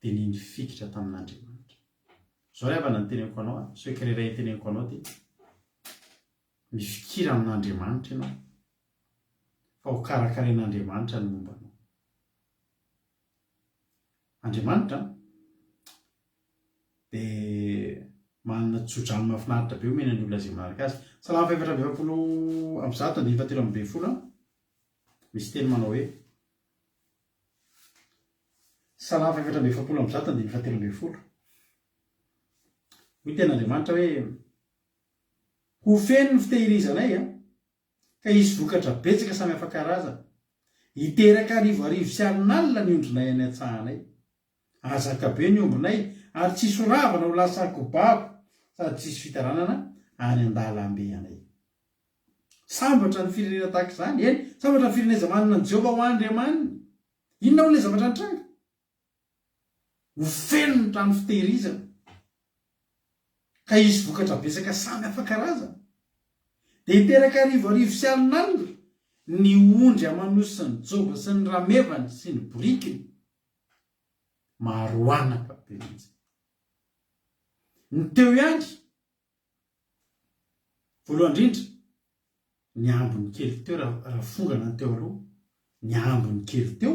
dia ny fikitra tamin'Andriamanitra. Zao rehefa ny teneniko anao so ekireray teneniko anao dia mifikira amin'Andriamanitra ianao fa ho karakarain'Andriamanitra ny momba anao. Andriamanitra dia manana tsodrano mahafinaritra be omena ny olona izay manaraka azy. Salama 420 misy teny manao hoe Salama 420 hoy ten'Andriamanitra hoe ho feno ny fitehirizanay ka izy vokatra betsaka samy hafa karazana hiteraka arivo sy alin'alina ny ondronay any antsahanay. Azaka be ny ombonay ary tsisy ravana ho lasa kobabo sady tsisy fitaranana any an-dalambe anay. Sambatra ny firenena tahaka izany. Eny, sambatra ny firenena izay manana ny Jehova ho Andriamanina. Inona ho ilay zavatra nitranga? Ho feno ny trano fitehirizana ka izy vokatra betsaka samy hafa karazana dia hiteraka arivo sy alin'alina ny ondry amanosiny Jehova sy ny ramevany sy ny borikiny. Maro anaka be mihitsy. Ny teo ihany voalohany indrindra ny ambony kely teo raha fongana ny teo aloha ny ambony kely teo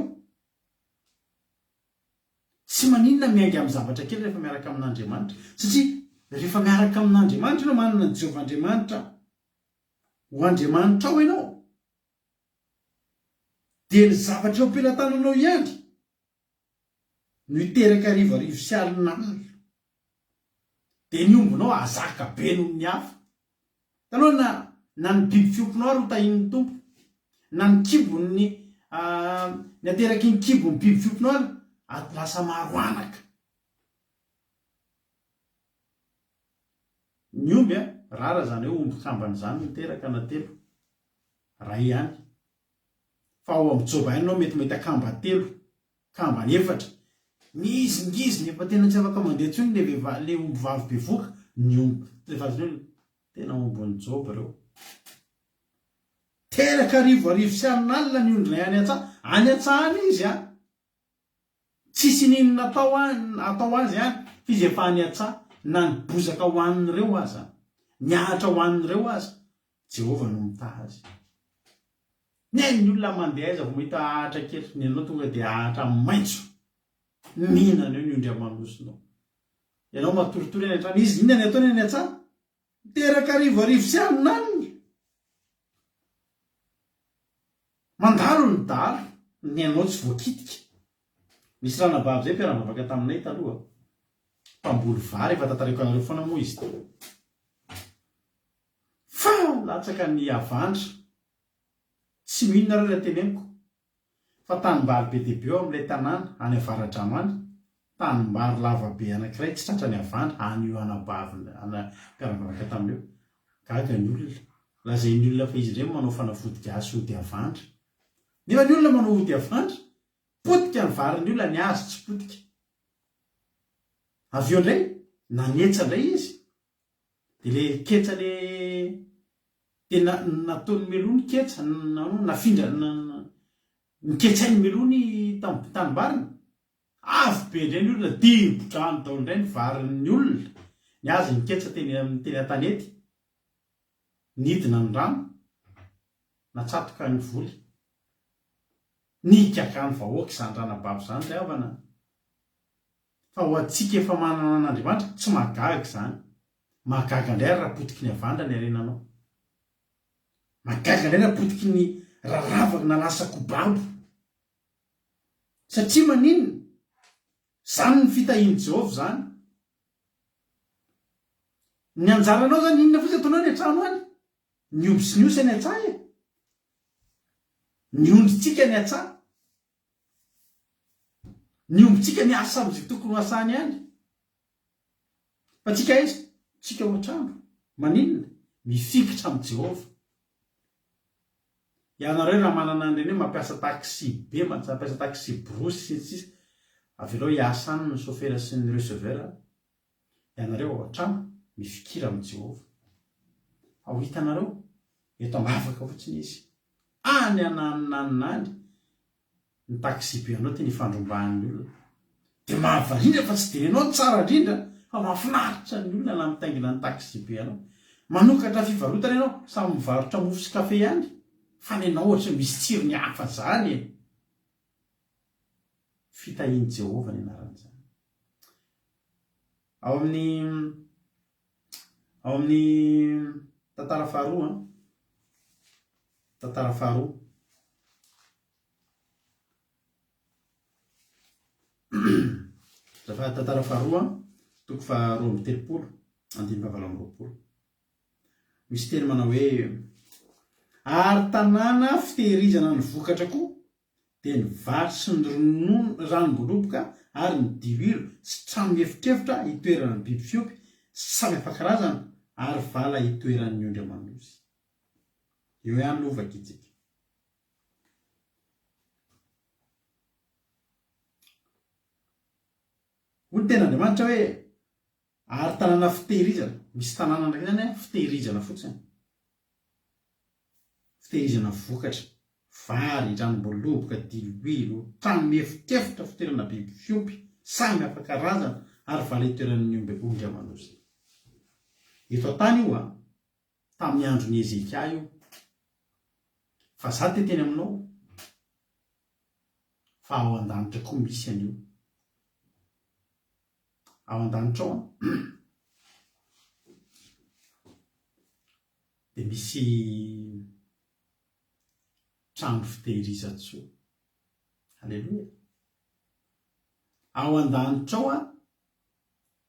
tsy maninona miainga amin'ny zavatra kely rehefa miaraka amin'Andriamanitra satria rehefa miaraka amin'Andriamanitra ianao manana ny Jehova Andriamanitra ho Andriamanitra ao ianao dia ny zavatra eo am-pelatananao ihany no hiteraka arivo sy alin'alina dia ny ombonao azaka be noho ny hafa. Taloha na ny biby fiomponao ary ho tahin'ny tompo na ny kibony ny ateraky ny kibony biby fiomponao ary lasa maro anaka. Ny omby rara zany hoe omby kambany zany miteraka na 3 ray ihany fa ao amin'ny Jehova ihany anao mety akamba 3 kambany 4 ngizingiziny efa tena tsy afaka mandeha intsony le omby vavy bevoka ny omby tena ombon'ny Jehova reo. Teraka arivo sy alin'alina ny ondrinay any an-tsahana izy tsisy ninona atao azy fizy efa any an-tsaha na ny bozaka hoanin'ireo aza ny ahatra hoanin'ireo aza Jehova no mitaha azy. Ny olona mandeha aiza vao mahita ahatra kely ny anao tonga dia ahatra maitso mihinana eo ny ondry amanosonao. Ianao matoritory any an-trano izy inona ny ataony any an-tsaha? Teraka arivo sy alin'alina. Mandalo ny dalo ny anao tsy voakitika. Misy ranabavy zay mpiara-mivavaka taminay taloha mpamboly vary efa tantariko anareo foana moa izy fa latsaka ny avandra tsy mihinona reo raha teneniko fa tanimbary be dia be eo amin'ilay tanàna any Avaradrano any tanimbary lavabe anankiray tsy tratra ny avandra any io anabavy mpiara-mivavaka tamin'io gaga ny olona lazay ny olona fa izy ireny manao fanafody gasy ody avandra nefa ny olona manao ody avandra potika ny vary ny olona ny azy tsy potika. Avy eo indray nanetsa indray izy dia le ketsa le tena nataony melony ketsa nafindra niketsainy melony tanimbariny avy be indray ny olona dibodrano tao indray ny varin'ny olona ny azy niketsa teny an-tanety nidina ny rano natsatoka ny voly nikaka ny vahoaka izany ranabavy izany zay avana fa ho antsika efa manana an'Andriamanitra tsy mahagaga izany. Mahagaga indray raha potiky ny avandra ny arenanao. Mahagaga indray raha potiky ny raravaka na lasa kobabo satria maninona zany ny fitahian'i Jehova zany ny anjaranao zany inona fotsy ataonao ny atrano any ny omby sy ny osa ny atsaha e ny ondritsika ny atsaha ny ombitsika ny asa am'izay tokony ho asany any fa tsika izy tsika ho atrano maninona mifikitra am' Jehova ianareo raha manana an'ireny hoe mampiasa taxi be mampiasa taxi brosy sisa avy eo hiasa any ny chauffeur sy ny receveur ianareo ao atrano mifikira am' Jehova ao hitanareo eto ambavaka fotsiny izy any ananinaninany ny taxi be anao teny ifandrombahany olona de mahavarindra fa tsy de anao tsara indrindra fa mahafinaritra ny olona na mitaingina ny taxi be anao manokatra fivarotana ianao samy mivarotra mofo sy kafe ihany fa ny anao ohatra misy tsirony hafa zany fitahiany Jehova ny anaran'izany ao amin'ny tantara faharoa tantara faharoa tantara faharoa toko faharoa amby telopolo andimy fahavalo amby roapolo misy teny manao hoe ary tanàna fitehirizana ny vokatra koa dia ny vary sy ny ronono ranom-boloboka ary ny dihuilo sy trano miefitrefitra hitoeran'ny biby fiompy samy hafa-karazana ary vala hitoeran'ny ondry amanozy eo ihany lovaka itsika hoy tena Andriamanitra hoe ary tanàna fitehirizana misy tanàna ndraiky zany fitehirizana fotsiny fitehirizana vokatra vary ranom-boloboka dihuilo trano miefitrefitra fitoerana biby fiompy samy hafa-karazana ary vala hitoeran'ny ondry amanozy eto an-tany io tamin'ny andron'ny Ezeka io fa za teny aminao fa ao an-danitra koa misy an'io ao an-danitra ao de misy trano fitehirizan-tsoa halleloia ao an-danitra ao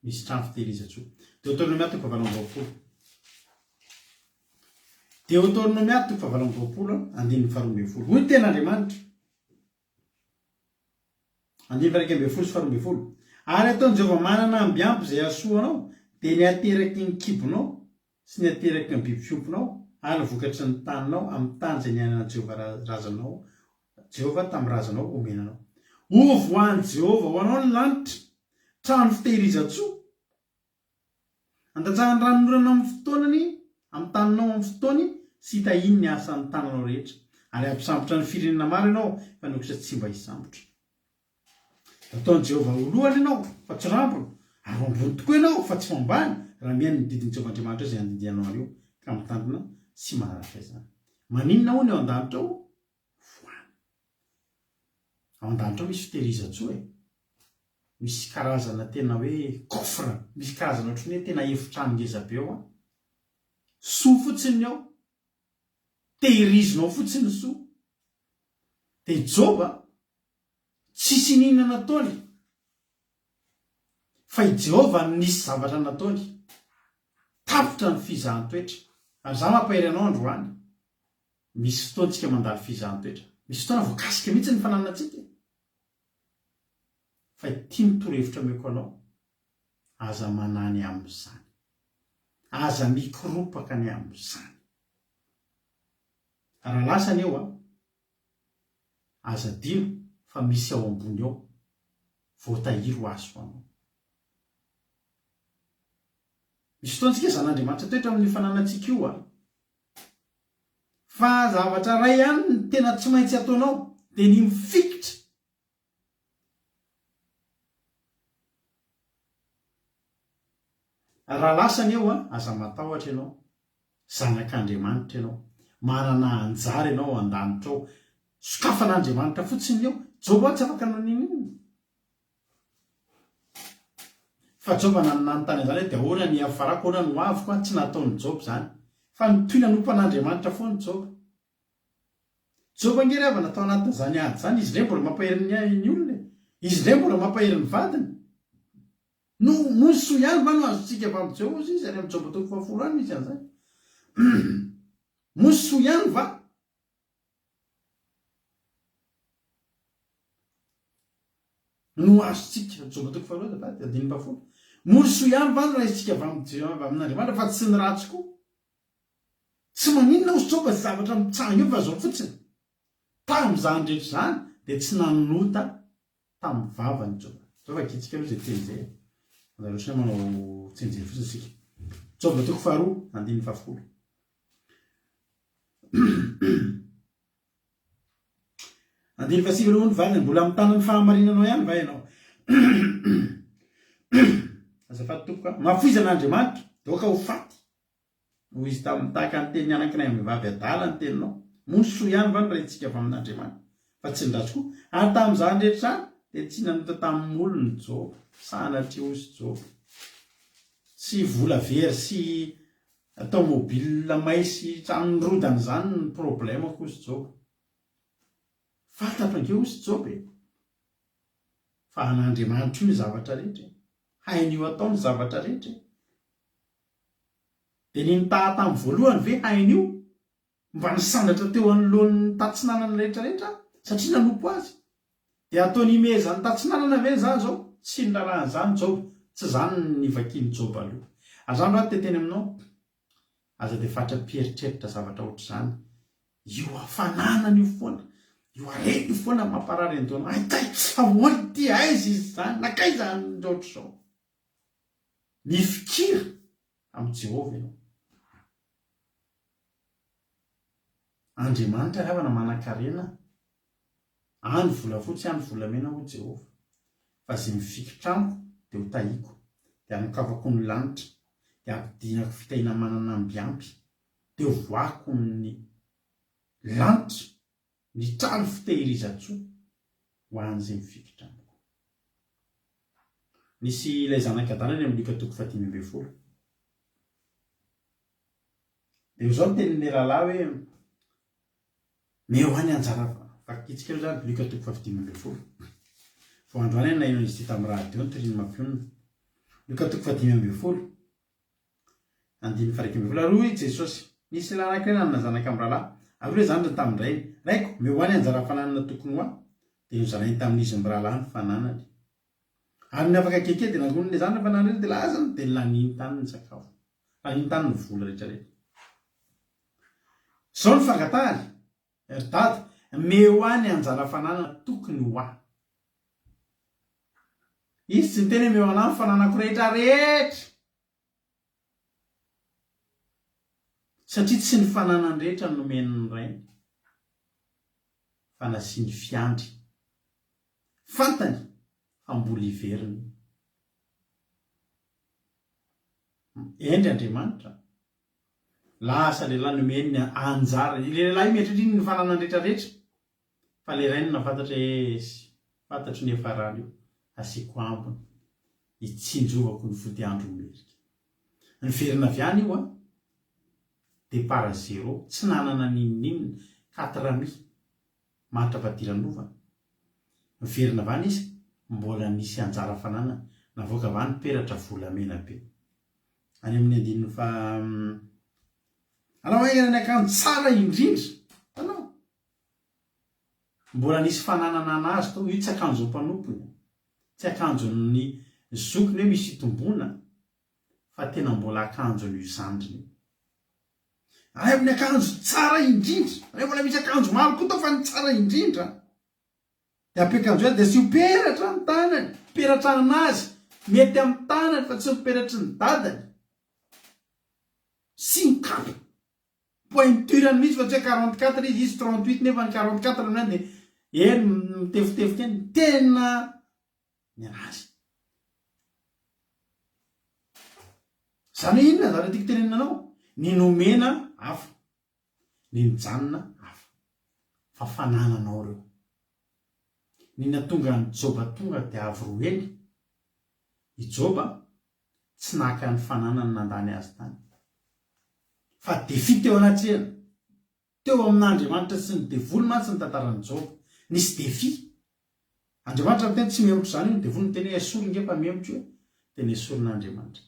misy trano fitehirizan-tsoa Deutéronomia toko fahavalo amby roapolo Deutéronomia toko fahavalo amby roapolo andininy faharoa ambin'ny folo hoy tena Andriamanitra andininy faharoa ambin'ny folo sy faharoa ambin'ny folo ary ataony Jehova manana ambiampy izay asoanao dia ny ateraky ny kibonao sy ny ateraky ny biby fiompinao ary ny vokatry ny taninao amin'ny tany izay niainana Jehova razanao Jehova tamin'ny razanao omenanao ho voan'ny Jehova ho anao ny lanitra trano fitehirizan-tsoa andanjahany ranonorana amin'ny fotoanany amin'ny taninao amin'ny fotoany sy hitahiny ny asan'ny tananao rehetra ary ampisambotra ny firenena maro ianao fa nokosa tsy mba hisambotra ataony Jehova olohany ianao fa tsy rambona ary ambony tokoa ianao fa tsy fambany raha mihaino ny didiny Jehova Andriamanitra izay andidianao an'io ka mitandrina sy manaraka izany maninona hoy ny ao an-danitra ao voany ao an-danitra ao misy fitehirizan-tsoa misy karazana tena hoe coffre misy karazana ohatrany hoe tena efitrano ngeza be ao soa fotsiny ao tehirizinao fotsiny soa de Jehova tsisy ninona nataony fa i Jehova nisy zavatra nataony tapitra ny fizahan-toetra ary za mampahery anao androany misy fotoantsika mandalo fizahan-toetra misy fotoana voakasika mihitsy ny fananantsika fa tia mitoro-hevitra meko anao aza manany amin'izany aza mikoropaka ny amin'izany raha lasany eo aza dino fa misy ao ambony ao voatahiry ho azo anao misy fotoantsika zan'Andriamanitra toetra amin'ny fananantsika io fa zavatra ray ihany ny tena tsy maintsy ataonao dia ny mifikitra raha lasany eo aza matahotra ianao zanak'Andriamanitra ianao manana anjara ianao an-danitra ao sokafan'Andriamanitra fotsiny eo Jehova tsy afaka naninina fa Jehova nanana ny tany izany dia ahoana ny afarako ahoana no avoko tsy nataony Jehova zany fa nitoy nanompan'Andriamanitra foana Jehova ngery avy natao anatin'izany ady zany izy indray mbola mampahery ny olona izy indray mbola mampahery ny vadiny no soa ihany va no azotsika avy amin'ny Jehovah izy ary amin'ny Job 10:10 any misy an'izay mosoa ihany va no azotsika Job 10:10 mosoa ihany va no raisitsika avy amin'ny Jehovah amin'Andriamanitra fa tsy ny ratsy koa tsy maninona oso Job zavatra mitsanga eo fa zao fotsiny tamin'izany rehetra zany dia tsy nanota tamin'ny vavany Job zao fa kitsika aloha zay teny zay azarotsina manao tsenjery fotsiny sika Job 10:10 andiny fa sivy roa ny valiny mbola mitanany fahamarinanao ihany va ianao azafady tompoka mafoizan'Andriamanitra doka ho faty noho izy tamin'ny tahaka ny teniny anankiray amin'ny vavy adala ny teninao mosoa ihany va ny raintsika avy amin'Andriamanitra fa tsy ny ratsy koa ary tamin'izany rehetra dia tsy nanota tamin'ny olony Job sanatria ozy Job tsy vola very sy tomobile maisy tranonrodana zany ny problemako ozy Job fantatra ange ozy Job fa an'Andriamanitra io ny zavatra rehetra hain'io atao ny zavatra rehetra dia ny nitaha tamin'ny voalohany ve hain'io mba nisandatra teo anoloan'ny tatsinanana rehetrarehetra satria nanompo azy dia ataony imeza ny tatsinanana ve zany zao tsy ny raharahanyzany Job tsy zany ny vakiany Job aloha ary zany raha teteny aminao aza dia fatra pieritreritra zavatra ohatr'izany io hafananana io foana io arety io foana mamparary andoana aitay ahoany ty aiza izy zany nakay zany ohatr'izao mifikira amin'ny Jehovah ianao Andriamanitra havana manan-karena any volafotsy any volamena ho Jehovah fa zay mifikitra amiko dia ho tahiko dia anokafako ny lanitra dia ampidinako fitaina manana ambiampy dia ho voako ny lanitra ny trano fitehirizan-tsoa ho an'izay mifikitra amiko nisy ilay zanak'Adana amin'ny Luka 10:10 dia io zao ny tenin'ilay rahalahy hoe mehoany anjara fakitsika eo zany Luka 10:10 fo androany any nainao izy ty tamin'ny radio ny tiriny mampionina Luka 10:10 andiny fa 1:12 aroa i Jesosy nisy lahy anankiray nanana zanaka amin'ny rahalahy ary hoe zany tamin'indray raiko mehoany anjara fananana tokony ho dia nozarainy tamin'izy amin'ny rahalahy ny fananany ary ny afaka keke dia nangoniny zany ny fananana dia lazany dia laniny tany ny sakafo laniny tany ny vola rehetrarehetra zao ny fangatahany eridady mehoany anjara fananana tokony ho izy tsy niteny meo anahy ny fananako rehetra rehetra satria tsy ny fananany rehetra nomeniny rainy fa nasiany fiandry fantany fa mbola iveriny endry Andriamanitra lasa lehilahy nomeny ny anjara le lehilahy mieritriny ny fananany rehetrarehetra fa le rainy nafantatra fantatry ny efarany io asiako ambony hitsinjovako ny vody andro merika ny verina avy any io dia para zéro tsy nanana ninninina 4,000 mahatra vadiran'ovana miverina avany izy mbola nisy anjara fananana navoaka avany peratra volamena be any amin'ny andininy fa anao ny akanjo tsara indrindra anao mbola nisy fananana anazy tao io tsy akanjo mpanompony tsy akanjon'ny zokiny hoe misy itombona fa tena mbola akanjony io zandriny ay amin'ny akanjo tsara indrindra ay mbola misy akanjo maro koa tao fa ny tsara indrindra dia ampiakanjo azy dia sy ho peratra ny tanany peratra anazy mety amin'ny tanany fa tsy miperatry ny dadany sy ny kapo pointurany misy fa tsy hoe 44 izy 38 nefa ny 44 amin'any dia eny mitevitevika eny tena ny anazy zany inona zavatra tiako teneninanao ny nomena hafa ny mijanona hafa fa fanananao reo ny natonga ny Joba tonga dia avy roa eny i Joba tsy naka ny fananany nandany azy tany fa defi teo anatrehana teo amin'Andriamanitra sy ny devoly mantsy ny tantarany Joba nisy defi Andriamanitra miteny tsy mihemotra zany io ny devoly ny teny esory ngefa mihemotra io tena esorin'Andriamanitra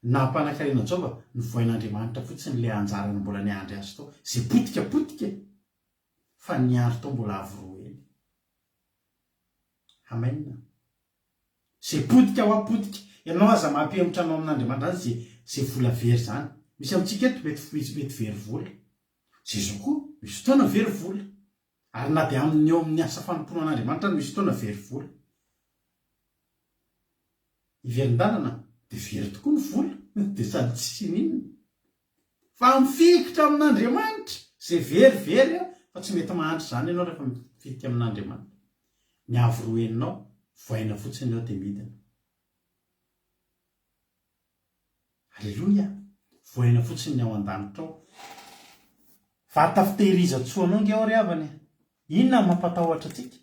na mpanankarena Jehova nivoain'Andriamanitra fotsiny le anjarany mbola niandry azy tao zay potikapotika fa niandry tao mbola avoroeny. Amen. Zay potika ho apotika ianao aza mampihemotra anao amin'Andriamanitra zay vola very zany. Misy amintsika eto mety very vola. Zay zao koa misy fotoana very vola. Ary na dia amin'ny eo amin'ny asa fanompoana an'Andriamanitra misy fotoana very vola. Iverin-dalana dia very tokoa ny vola dia sady tsy ninona. Fa mifikitra amin'Andriamanitra zay verivery fa tsy mety mahandry zany ianao rehefa mifikitra amin'Andriamanitra. Ny avoroeninao voaina fotsiny ao dia midina. Halleloia. Voaina fotsiny ao an-danitra ao. Vata fitehiriza-tsoanao nge ao ry havany. Inona mampatahotra antsika?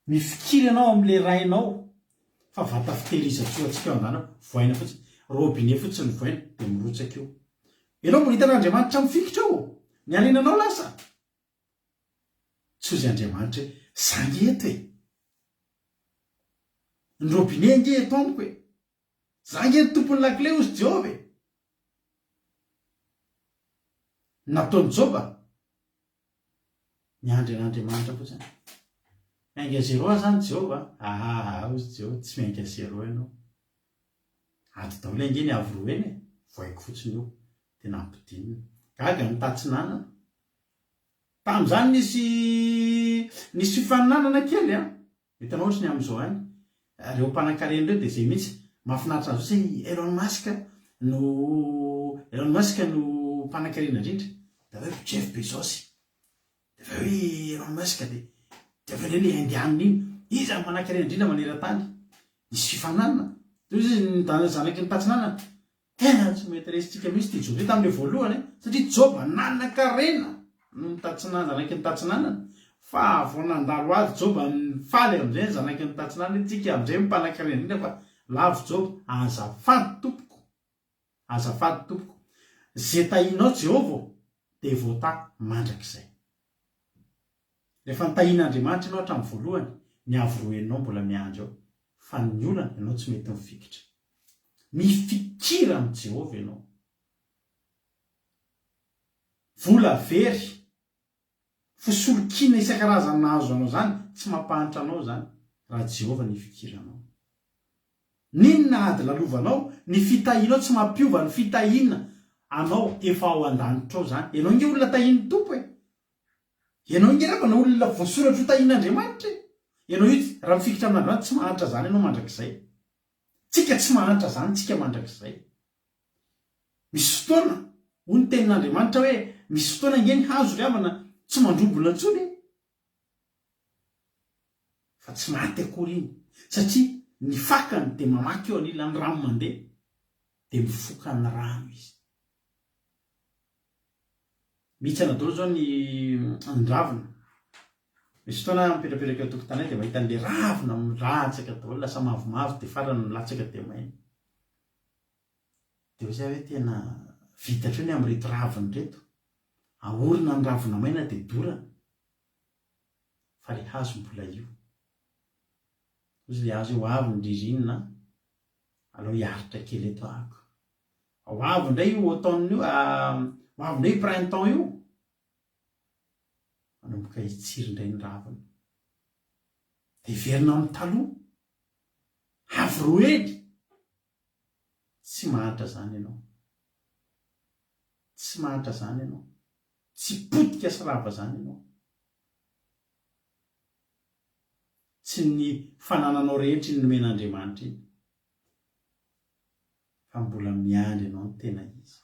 Mifikira ianao amin'ile rainao fa vata fitehiriza-tsoa antsika ao an-danitra voaina fotsiny. Robinet fotsiny voaina dia mirotsaka eo. Ianao mbola hitan'Andriamanitra mifikitra ao. Ny aninanao lasa. Tsozy Andriamanitra hoe zangeto e. Ny robinet nge eto amiko e. Zangeto tompony lakile ozy Jehova e. Nataony Jehova niandry an'Andriamanitra fotsiny. Miainga zero zany Jehova. Ozy Jehova tsy miainga zero ianao. Ady daholo ange ny avoroeny e. Voaiko fotsiny eo dia nampidinina. Gaga ny tatsinanana. Tamin'izany nisy fifaninanana kely a. Hitanao ohatrany amin'izao any. Reo mpanan-karena ireo dia izay mihitsy mahafinaritra azy hoe Elon Musk no mpanan-karena indrindra. Dia hoe Jeff Bezos. Dia hoe Elon Musk dia avy le indianina iny. Izy amin'ny mpanan-karena indrindra maneran-tany. Nisy fifaninanana. Dia izy zanaky ny tatsinanana. Tena tsy mety resitsika mihitsy ity Jehova tamin'ilay voalohany satria Jehova nanan-karena no zanaky ny tatsinanana. Fa vao nandalo azy Jehova faly amin'izay zanaky ny tatsinanana. Tsika amin'izay mpanan-karena indrindra fa lavo Jehova azafady tompoko. Azafady tompoko. Zay tahinao Jehova dia voata mandrakizay. Rehefa nitahin'Andriamanitra ianao hatramin'ny voalohany ny avoroenao mbola miandry ao. Fa ny olana ianao tsy mety mifikitra. Mifikira amin'ny Jehova ianao. Vola very. Fosolokina isan-karazany nahazo anao zany tsy mampahantra anao zany raha Jehova ny fikiranao. Ninona ady lalovanao ny fitahinao tsy mampiova ny fitahina anao efa ao an-danitra ao zany. Ianao nge olona tahin'ny tompo e. Ianao nge rehefa na olona voasoratra ho tahin'Andriamanitra e. Ianao io raha mifikitra amin'Andriamanitra tsy mahantra zany ianao mandrakizay. Tsika tsy mahantra zany tsika mandrakizay. Misy fotoana hoy ny tenin'Andriamanitra hoe misy fotoana nge ny hazo ry havana tsy mandrobona intsony fa tsy maty akory iny satria ny fakany dia mamaky eo anilany rano mandeha dia mifoka ny rano izy. Mihitsana daholo zao ny ravina. Misy fotoana mipetrapetraka eo tokontany dia mahita an'ilay ravina milatsaka daholo lasa mavomavo dia farany milatsaka dia maina. Dia hoe tena vitatra ny amin'reto ravina reto. Ahorina ny ravina maina dia dorana. Fa ilay hazo mbola io. Izy ilay hazo eo avy ny ririnina alao hiaritra kely eto ahako. Ao avy indray io automne io, ao avy indray io printemps io. Manomboka hitsiry indray ny ravina. Dia hiverina amin'ny taloha. Avoroeny. Tsy mahantra zany ianao. Tsy mahantra zany ianao. Tsy potika sy rava zany ianao. Tsy ny fanananao rehetra ny nomen'Andriamanitra iny. Fa mbola miandry ianao ny tena izy.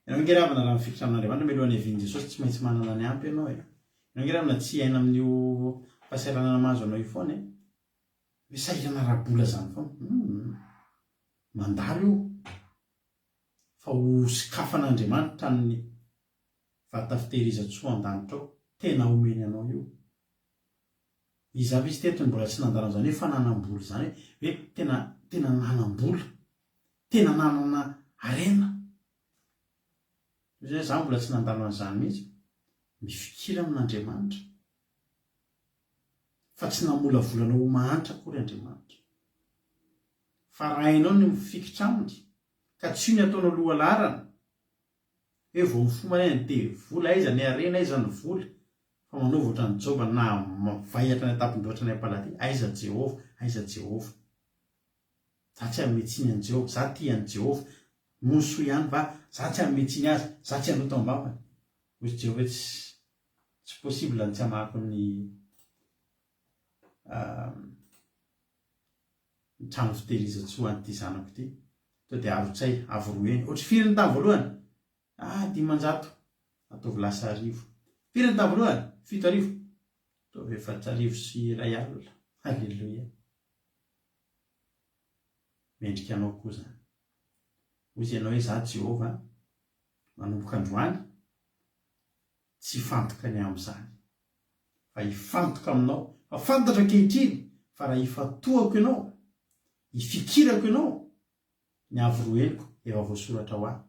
Ianao nge ravina raha mifikitra amin'Andriamanitra mialohan'ny havian'i Jesosy tsy maintsy manana ny ampy ianao e. Ianao nge ravina tsy haina amin'io fahasahiranana mahazo anao io foana e. Hoe sahirana rabola zany foana. Mandalo io. Fa ho sokafan'Andriamanitra ny vata fitehiriza-tsoa an-danitra ao. Tena omeny anao io. Izy avy izy teto mbola tsy nandalo an'izany hoe fananam-bola zany hoe tena nanam-bola. Tena nanana harena. Izay zany mbola tsy nandalo an'izany mihitsy. Mifikira amin'Andriamanitra. fa tsy namolavolana ho mahantra akory Andriamanitra fa rahainao ny mifikitra aminy ka tsy ny ataonao aloha larana hoe vao mifomana ny de vola aiza ny arena aiza ny vola fa manao voatra ny Jehova na mavayatra ny atapindoatra ny ampalady aiza Jehova aiza Jehova za tsy ametsiny an Jehova za tia an Jehova moso ihany va za tsy ametsiny azy za tsy anao tambavany hozy Jehova tsy possible ny tsy hamako ny trano fitehiriza-tso an'ity zanako ity to dia arotsay avoroeny ohatry firy ny tamin'ny voalohany 500 ataovy lasa 1,000 firy ny tamin'ny voalohany 7,000 ataovy 4,000 sy 1 alina halleluia mendrika anao koa zany hozy ianao hoe za Jehova manomboka androany tsy fantoka ny amin'izany fa hifantoka aminao fa fantatra ankehitriny fa raha ifatoako ianao ifikirako ianao ny avoroeliko efa voasoratra ho ahy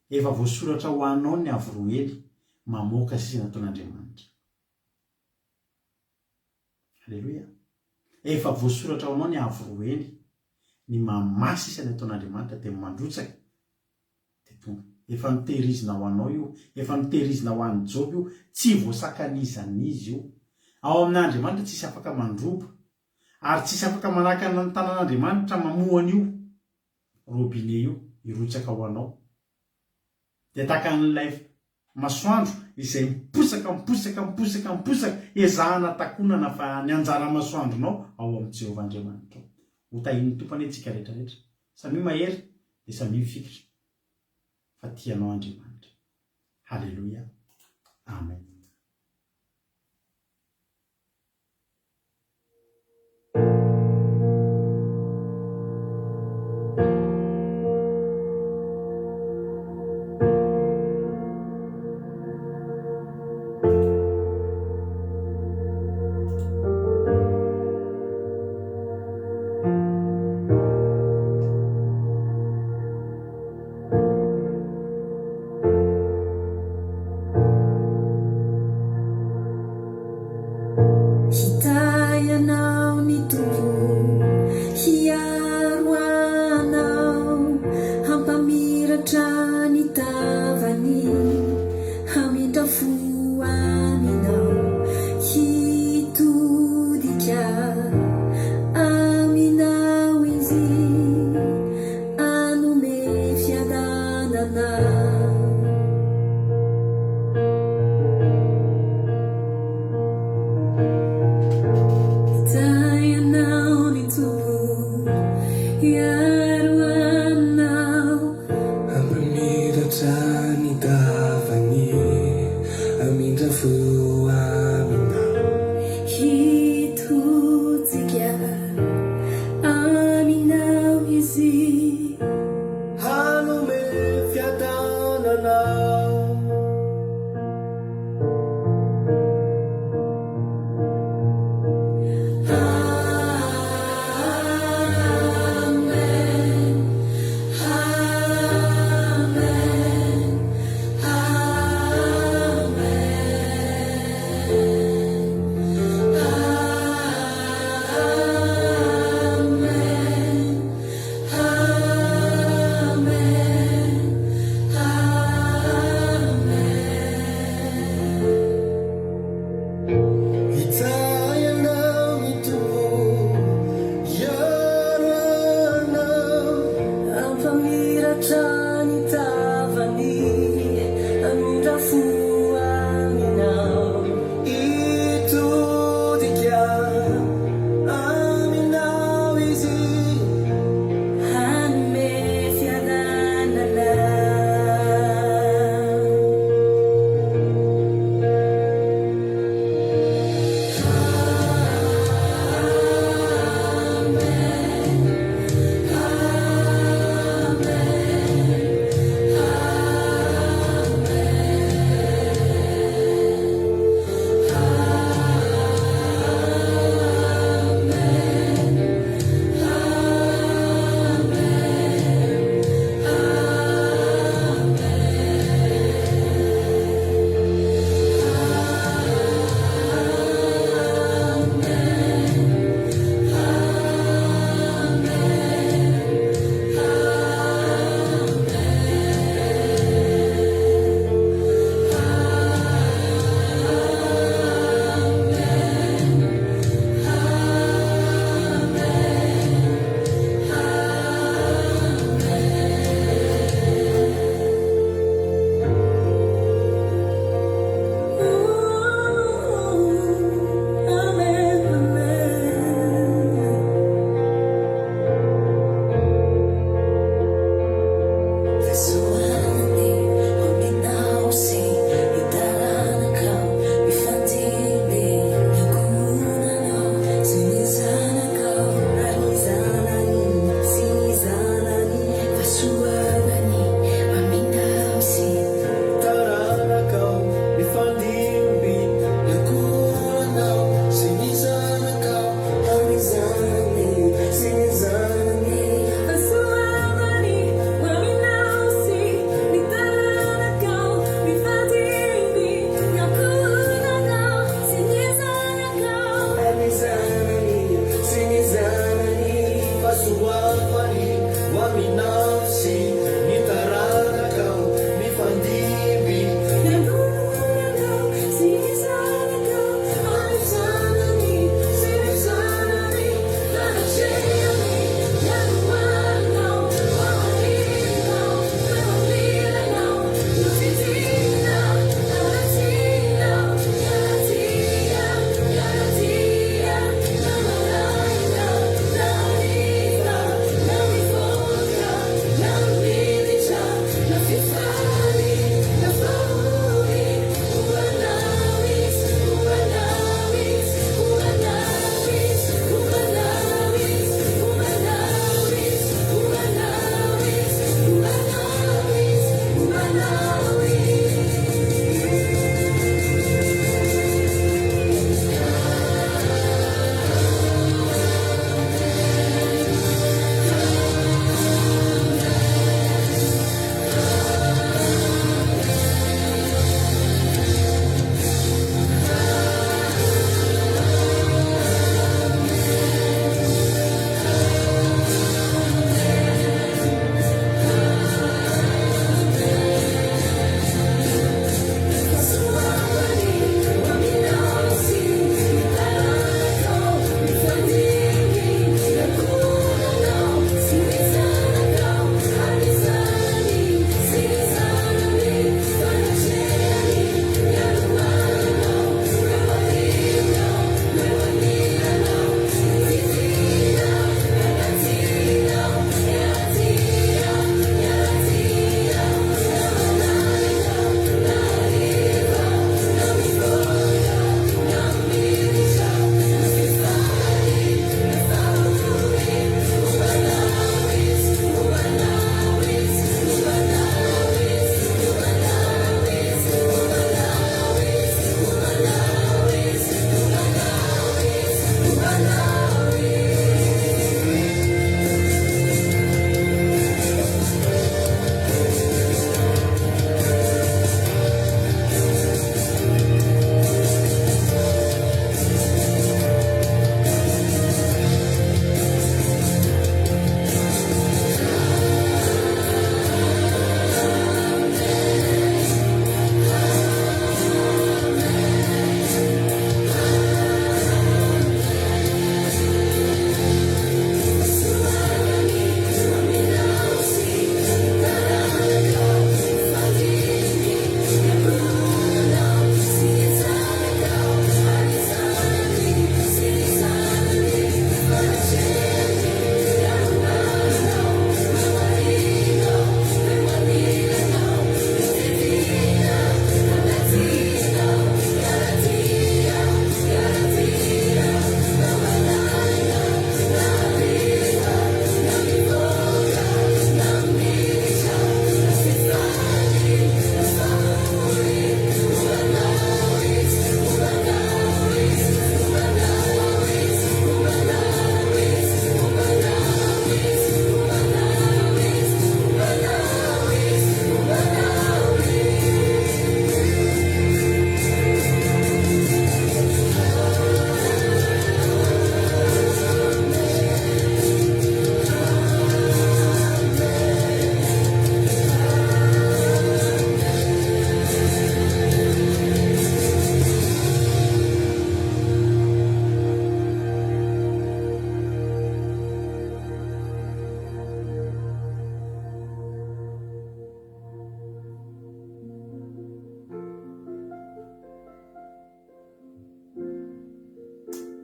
efa voasoratra ho anao ny avoroely mamoaka sisy nataon'Andriamanitra halleluia efa voasoratra ho anao ny avoroely ny mamasy sisy nataon'Andriamanitra dia mandrotsaka dia tonga efa nitehirizina ho anao io efa nitehirizina ho an'ny Job io tsy voasakanizan'izy io ao amin'Andriamanitra tsisy afaka mandroba ary tsisy afaka manakana ny tanan'Andriamanitra mamohan'io robine io irotsaka ho anao dia tahaka n'ilay masoandro izay miposaka ezahana takonana fa ny anjara masoandronao ao amin'ny Jehova Andriamanitra ho tahiny tompany antsika rehetrarehetra samy mahery dia samy mifikitra fa tianao Andriamanitra halleluia amen.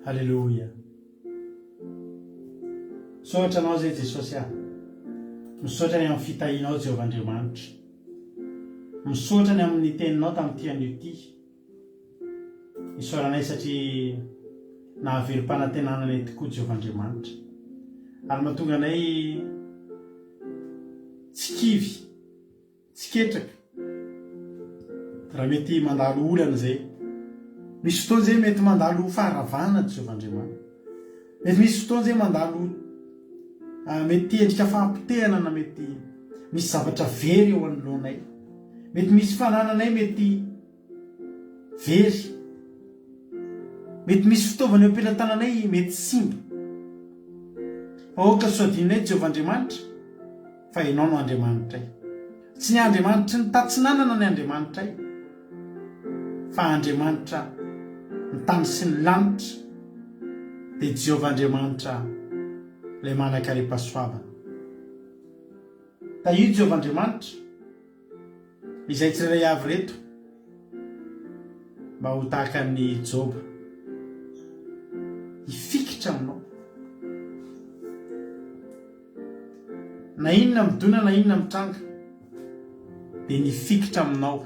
Halleluja. Misaotra anao zay Jesosy ahy. Misaotra ny amin'ny fitahinao Jehovandriamanitra. Misaotra ny amin'ny teninao tamin'ity anio ity. Isaoranay satria nahaverim-panantenananay tokoa Jehovandriamanitra. Ary mahatonga anay tsy kivy, tsy ketraka. Raha mety mandalo olana zay. Misy fotoana zay mety mandalo faharavana Jehovandriamanitra. Mety misy fotoana zay mandalo mety endrika fahampitehana na mety misy zavatra very eo anoloanay. Mety misy fanananay mety very. Mety misy fitaovana eo am-pelantananay mety simba. Ahoaka soadinay Jehovandriamanitra fa ianao no Andriamanitray. Tsy ny Andriamanitra ny tatsinanana ny Andriamanitray, fa Andriamanitra ny tany sy ny lanitra dia Jehovandriamanitra ilay manan-karem-pahasoavana. Io Jehovandriamanitra izay tsirairay avy reto mba ho tahaka ny Joba, hifikitra aminao. Na inona midona na inona mitranga dia nifikitra aminao.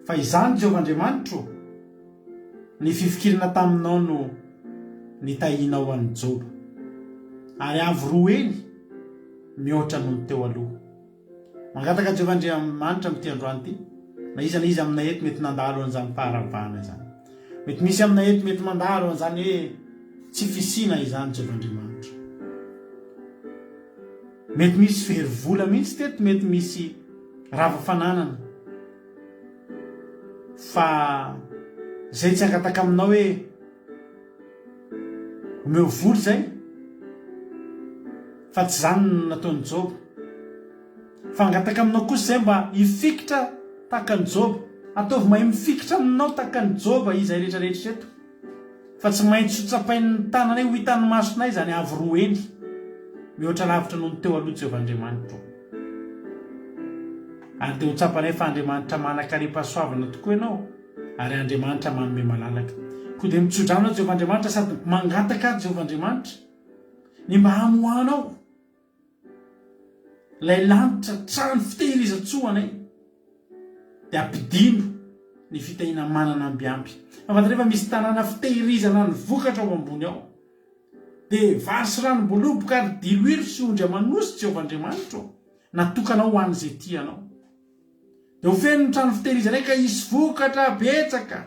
Fa izany Jehovandriamanitra ny fifikirana taminao no nitahinao an'i Joba, ary avy roa eny mihoatra noho ny teo aloha. Mangataka Jehovandriamanitra amin'ity androany ity, na iza na iza aminay eto mety nandalo an'izany faharavana izany. Mety misy aminay eto mety mandalo an'izany hoe tsy fisina izany Jehovandriamanitra. Mety misy verivola mihitsy teto, mety misy rava-fananana. Fa zay tsy angataka aminao hoe omeo voly zay, fa tsy zany nataon'ny Joba. Fa angataka aminao kosa zay mba hifikitra tahaka ny Joba. Ataovy mahay mifikitra aminao tahaka ny Joba izay rehetrarehetra eto. Fa tsy maintsy ho tsapain'ny tananay, ho hitan'ny masonay zany avy roa eny mihoatra lavitra noho ny teo aloha Jehovandriamanitra. Ary dia ho tsapanay fa Andriamanitra manan-karem-pahasoavana tokoa ianao, ary Andriamanitra manome malalaka. Koa dia mitso-drano Jehovandriamanitra sady mangataka Jehovandriamanitra ny mba hamohanao ilay lanitra trano fitehirizan-tsoa anay, dia ampidino ny fitahina manana ambiampy. Fa rehefa misy tanàna fitehirizana ny vokatra ao ambony ao, dia vary sy ranom-boloboka ary diloilo sy ondry amanosy Jehovandriamanitra natokanao ho an'izay tianao. Dia ho feno ny trano fitehirizana ka hisy vokatra betsaka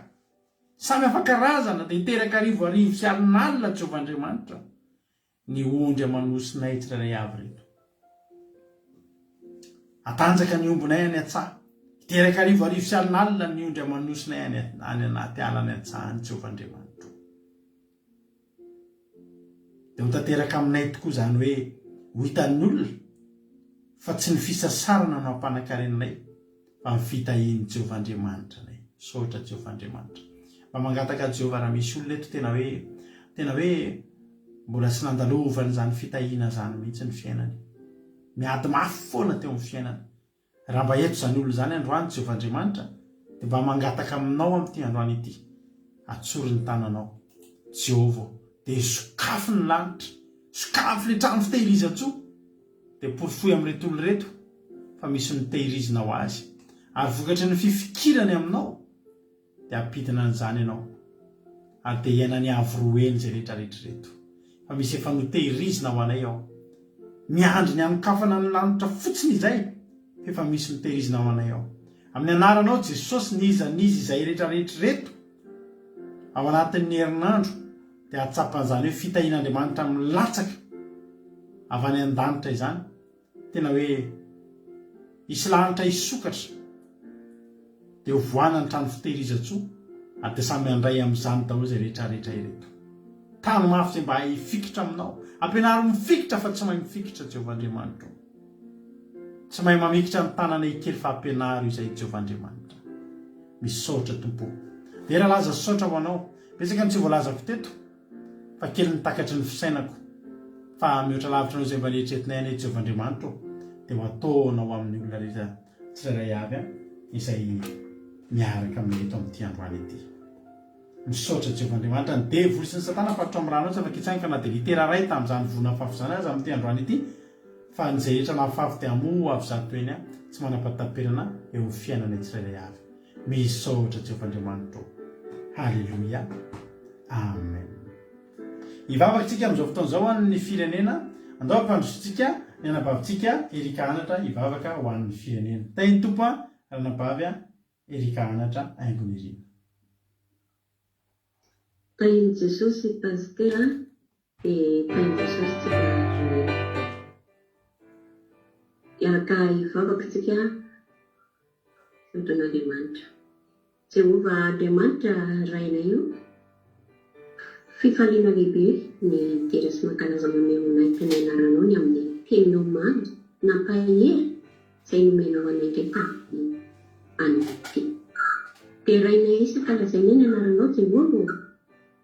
samy hafa karazana, dia hiteraka arivo sy alin'alina Jehovandriamanitra ny ondry amanosinay tsirairay avy reto. Atanjaka ny ombonay any an-tsaha, hiteraka arivo sy alin'alina ny ondry amanosinay any anaty ala any an-tsaha any Jehovandriamanitra. Dia ho tanteraka aminay tokoa izany hoe ho hitan'ny olona fa tsy ny fisasarana no hampanankarenanay, fa ny fitahian'i Jehovandriamanitra nay. Saotra Jehovandriamanitra. Mba mangataka Jehova raha misy olona eto tena hoe mbola tsy nandalovany izany fitahiana izany mihitsy ny fiainany. Miady mafy foana teo amin'ny fiainany. Raha mba eto izany olona izany androany Jehovandriamanitra, dia mba mangataka aminao amin'ity androany ity. Atsoro ny tananao Jehova, dia sokafy ny lanitra, sokafy ny trano fitehirizan-tsoa, dia porifoy amin'reto olona reto fa misy ny tehirizina ho azy, ary vokatry ny fifikirany aminao dia ampidina an'izany ianao, ary dia iainany avy roa eny izay rehetrarehetra reto. Fa misy efa notehirizina ho anay ao, miandry ny anokafana ny lanitra fotsiny izay, efa misy notehirizina ho anay ao. Amin'ny anaranao Jesosy, niza izay rehetrarehetra reto ao anatin'ny herinandro, dia atsapan'izany hoe fitahian'Andriamanitra milatsaka avy any an-danitra izany. Tena hoe hisy lanitra hisokatra, dia ho voana ny trano fitehirizan-tsoa, ary dia samy handray amin'izany daholo izay rehetrarehetra ireto. Tany mafy izay mba hifikitra aminao, ampianaro mifikitra fa tsy mahay mifikitra Jehovandriamanitra. Tsy mahay mamikitra ny tananay kely fa ampianaro izay Jehovandriamanitra. Misaotra Tompo. Dia raha laza saotra ho anao, betsaka ny tsy voalazako teto, fa kely nitakatry ny fisainako, fa mihoatra lavitra anao izay mba nieritreretinay anay Jehovandriamanitra, dia ho ataonao amin'ny olona rehetra tsirairay avy izay miaraka amin'eto amin'ity androany ity. misaotra Jehovahandriamanitra ny devoly sy ny satana fatotra amin'ny rano tsy afaka hitsaingana dia litera ray tamin'izany vonina fafy zany azy amin'ny androany ity fa nyzay rehetra nafafy dia amo avy zato eny a tsy manam-pataperana eo amin'ny fiainana tsirairay avy. Misaotra Jehovahandriamanitra. Halleluia. Amen. Ivavakantsika amin'izao fotoana izao ny firenena andao ampandrosotsika ny anabavintsika Erika Anatra ivavaka ho an'ny firenena. Tainy tompo ranabavy Erika Anatra Aingonirina. Tainy Jesosy pastera dia tainy Jesosy tsika Joël. Iaraka ivavakantsika Andriamanitra. Jehova Andriamanitra raina io fifaliana lehibe ny tera sy mankalaza mameonay teny anaranao ny amin'ny teninao mamy nampahery izay nomenao anay ndraika anyty. Dia rainay isaka lazainay ny anaranao Jehova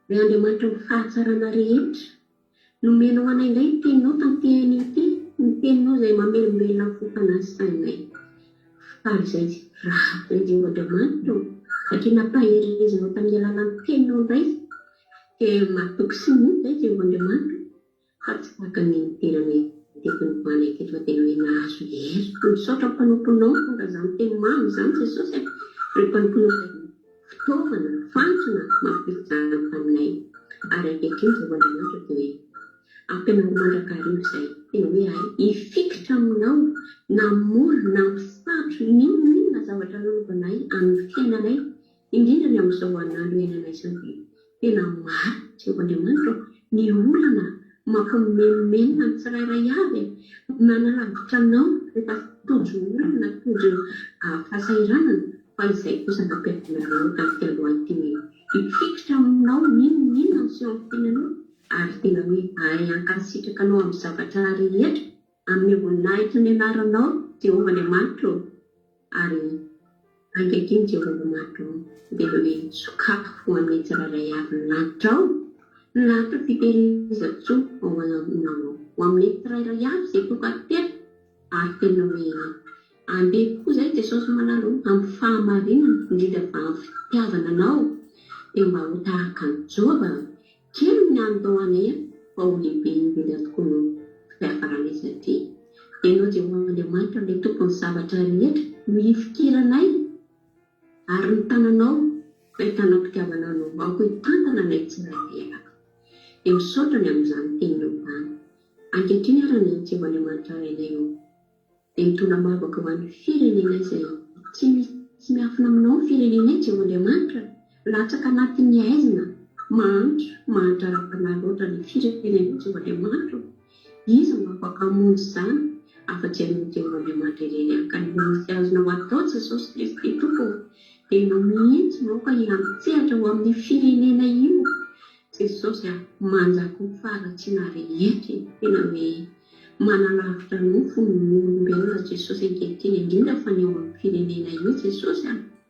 ry Andriamanitra ny fahatsarana rehetra nomenao anay indray ny teninao tantehany ity ny teninao izay mamelombelona fofana sy sainay. Ary izay raha izay Jehova Andriamanitra satria nampaherizanao tamin'ny alalan'ny teninao indray dia matoky sy ny izay Jehova Andriamanitra fa tsy tahaka ny terana tekony hoany aketo fa tena hoe nahazo hery misaotra mpanomponao tonga izany teny mamy izany Jesosy ry mpanomponao fitaovana fantsona mampifijanana taminay ary ankehitriny Jehova Andriamanitra dia hoe ampianaro mandrakarivo izay tena hoe ay hifikitra aminao na mora na misatro ninona zavatra nanaovanay amin'ny fiainanay indrindra ny amin'izao andro iainanay izany. Tena maro Jehova Andriamanitra ny olana mampimomenona ny tsirairay avy manalavitra anao rehefa tojo olana tojo fahasairanana fa izay kosa nampiavinareo tamin'ny alohan'ity hifikitra aminao ninona sy eo amin'ny tenanao ary tena hoe ay ankasitraka anao amin'ny zavatra rehetra amin'ny voninahitra ny anaranao Jehova Andriamanitra ary ankehitriny Jehova Andriamanitra dia hoe sokafo amin'ny tsirairay avy lantrao lanitra fitehirizatso ao amin'ny tsirairay avy izay tokatera ary tena hoe andeha koa izay Jesosy manalo amin'ny fahamarinana indrindra fa amin'ny fitiavana anao dia mba ho tahaka ny Jehova kely ny andao anay fa ho lehibe indrindra tokoa no fiafaranay satria ianao Jehova Andriamanitra ilay tompony zavatra rehetra mifikiranay ary ny tananao ahitana mpitiavana anao aoka hitantana anay tsirairay avy. Dia misaotra ny amin'izany teninao tany ankehitriny arany Jehova Andriamanitra rainay io dia mitondra mavaka ho an'ny firenenay izay tsy misy miafina aminao ny firenenay Jehova Andriamanitra latsaka anatin'ny aizina mahantra ara-panahy loatra ny firenenay Jehova Andriamanitra izy no afaka hamonjy izany afa-tsy amin'ny Jehova Andriamanitra ireny ankanilony sy azonao atao Jesosy Kristy tompo dia ianao mihitsy naoka hiantsehatra ho amin'ny firenena io Jesosy manjaka ny faharatsiana rehetra tena hoe manalavitra nofo ny olombelona Jesosy ankehitriny indrindra fa ny ao amin'ny firenena io Jesosy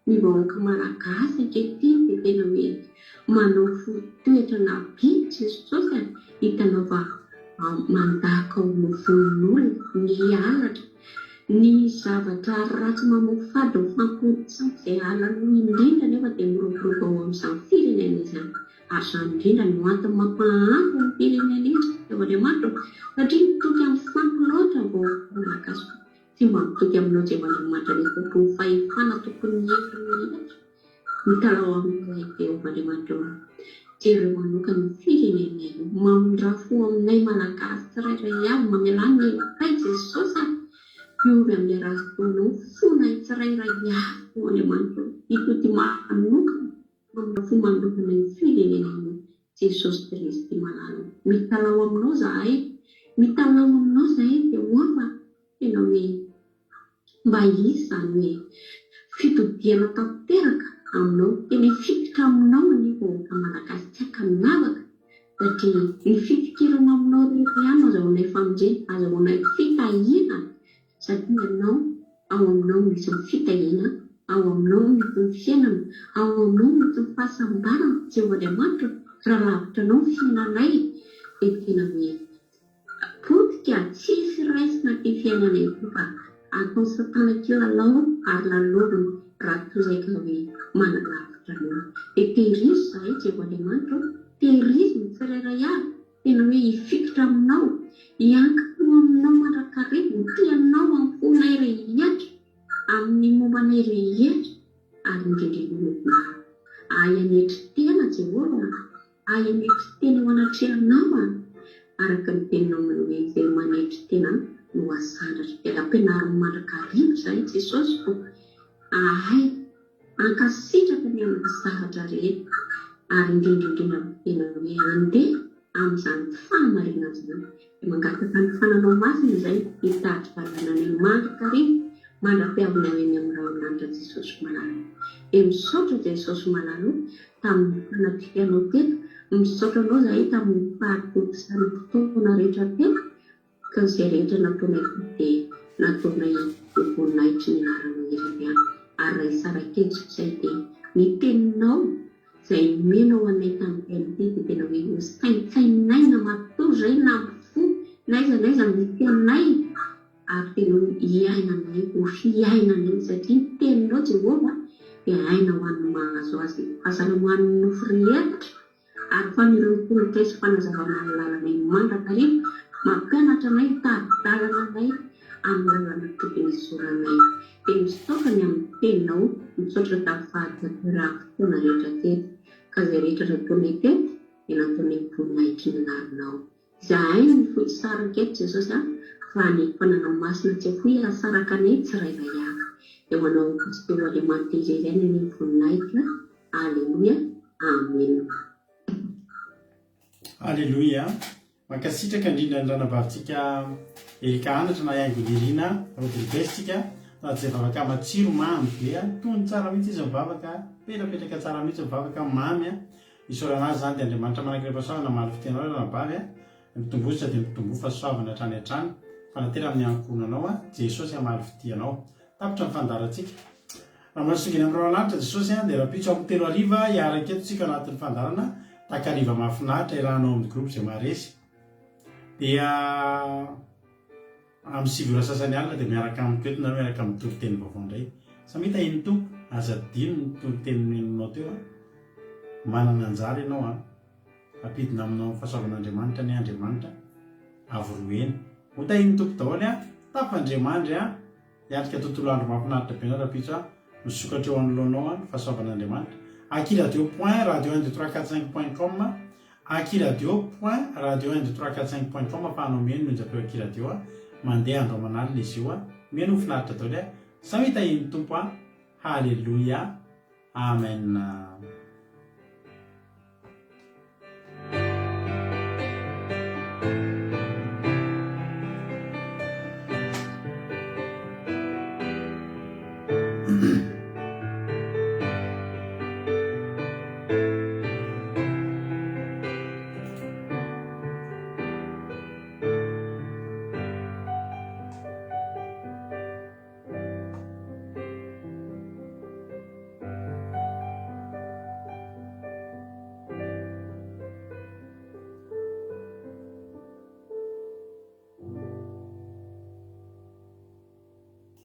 ny vahoaka malagasy ankehitriny dia tena hoe manao fotoetra na biby Jesosy hitanao fa mandaka ao nofon'olona ny halatra ny zavatra ratsy mamofady ho fampoditsany izay halaloha indrindra nefa dia miroboroba ao amin'izany firenena izany ary izany indrindra no antony mampahampy ny firenena izy Jehova Andriamanitra satria mitoky amin'ny fampy loatra vao malagasy tsy mba mitoky aminao Jehova Andriamanitra ilay tompony fahefana tokony entiny rehetra mitalao amin'ilay Jehova Andriamanitra jereo manoka ny firenena io mamondrafo aminay malagasy tsirairay avy mamelany kay Jesosy miovy amin'ny rahatonao fonay tsirairay avy Andriamanitra ito ty manoka mamondrafo manokana ny firenena io Jesosy Kristy malalo mitalao aminao zahay dia ofa tena hoe mba izy izany hoe fitodiana tanteraka aminao tena hifikitra aminao ny vahoaka malagasy tsy akanavaka satria ny fifikirana aminao rehetra ihany azahoanay famonjena azahoanay fitahiana satria ianao ao aminao misy ny fitahiana ao aminao misy ny fiainana ao aminao misy ny fahasambarana Jehova Andriamanitra raha lavitra anao fiainanay dia tena hoe potika tsisy raisina ty fiainanay ity fa ataony satana kely lalao ary laloviny raha toy izay ka hoe manalavitra lavitra no dia tehirizy zahay Jehovah-Andriamanitra tehirizy ny tsirairay avy tena hoe hifikitra aminao hiankino aminao mandrakarivo tianao amponay rehetra amin'ny mombanay rehetra ary indrindra ayanetry tena Jehova ayanetry tena ho anatrehanao araka ny teninao manao hoe izay manetry tena no asandatra dia ampianariny mandrakarivo zahay Jesosy ko ahay ankasitraka ny amin'ny zavatra rehetra ary indrindra tena hoe andeha amin'izany fanamarina azy izany dia mangataka ny fananao masina izay hitady fahalalana ny mandrakarivo mandra-piavina eny amin'ny rahalanitra Jesosy malala dia misaotra Jesosy malala tamin'ny fanatikanao teto misaotra anao zahay tamin'ny fahatoko izany fotoana rehetra teto ka izay rehetra nataonay dia nataonay voninahitry ny anarana irery ihany ary ray sara-kejitra izay dia ny teninao izay menao anay tamin'ny an'ity dia tena hoe hosaintsainay na matory izay na fo naiza misy anay ary tena hoe hiaina anay ho fiaina anay satria ny teninao Jehova dia aina ho an'ny mahazo azy fahasalamany nofo rehetra ary famirotolotra sy fanazavana ny lalana mandrakarivo mampianatra anay tadidalana anay amin'ny lalana tokony isoranay dia misaotra ny amin'ny teninao misaotra tamin'ny fahatateraha fotoana rehetra teto ka izay rehetra nataonay teto dia nataonay voninahitry ny anaranao zahay ny fohy saraketo Jesosy fa ny fananao masina tsy afoy asaraka anay tsirairay avy dia ho anao tsy teo Andriamanitra izay izay ny voninahitra aleloia amen. Aleloia. Mankasitraka indrindra ny ranabavitsika erika anatra na haingo-lirina rodrigueztsika na izay vavaka matsiro mamy be tony tsara mihitsy izy mivavaka petrapetraka tsara mihitsy mivavaka mamy isaorana azy zany dia Andriamanitra manankirehetra soavana maly fitenao ranabavy mitombosa dia mitombofa soavana hatrany hatrany fanatera amin'ny ankonanao Jesosy amaly fitianao tapitra ny fandarantsika raha manasongina amin'ny rahalanitra Jesosy dia rapitso amin'ny telo ariva hiaraketo tsika anatin'ny fandarana takariva mahafinaritra irahanao amin'ny groupe izay maharesy dia amin'ny sivora sasany alina dia miaraka amin'ny toetina miaraka amin'ny toriteny vaovao indray samita iny tompo aza dino ny toriteninao teo manana anjara ianao apidina aminao fahasoavan'Andriamanitra ny Andriamanitra avoroeny ota iny tompo daholo tapandriamandry hiatrika tontolo andro mahafinaritra be anao rapitso misokatra eo anoloanao ny fahasoavan'Andriamanitra akiradio.radio 12345.com akiradio.radio 12345.com afahanao meno nonjapeo akiradio mandeha andro aman'alina izy io meno finaritra daholo samita iny tompo haleloia amen.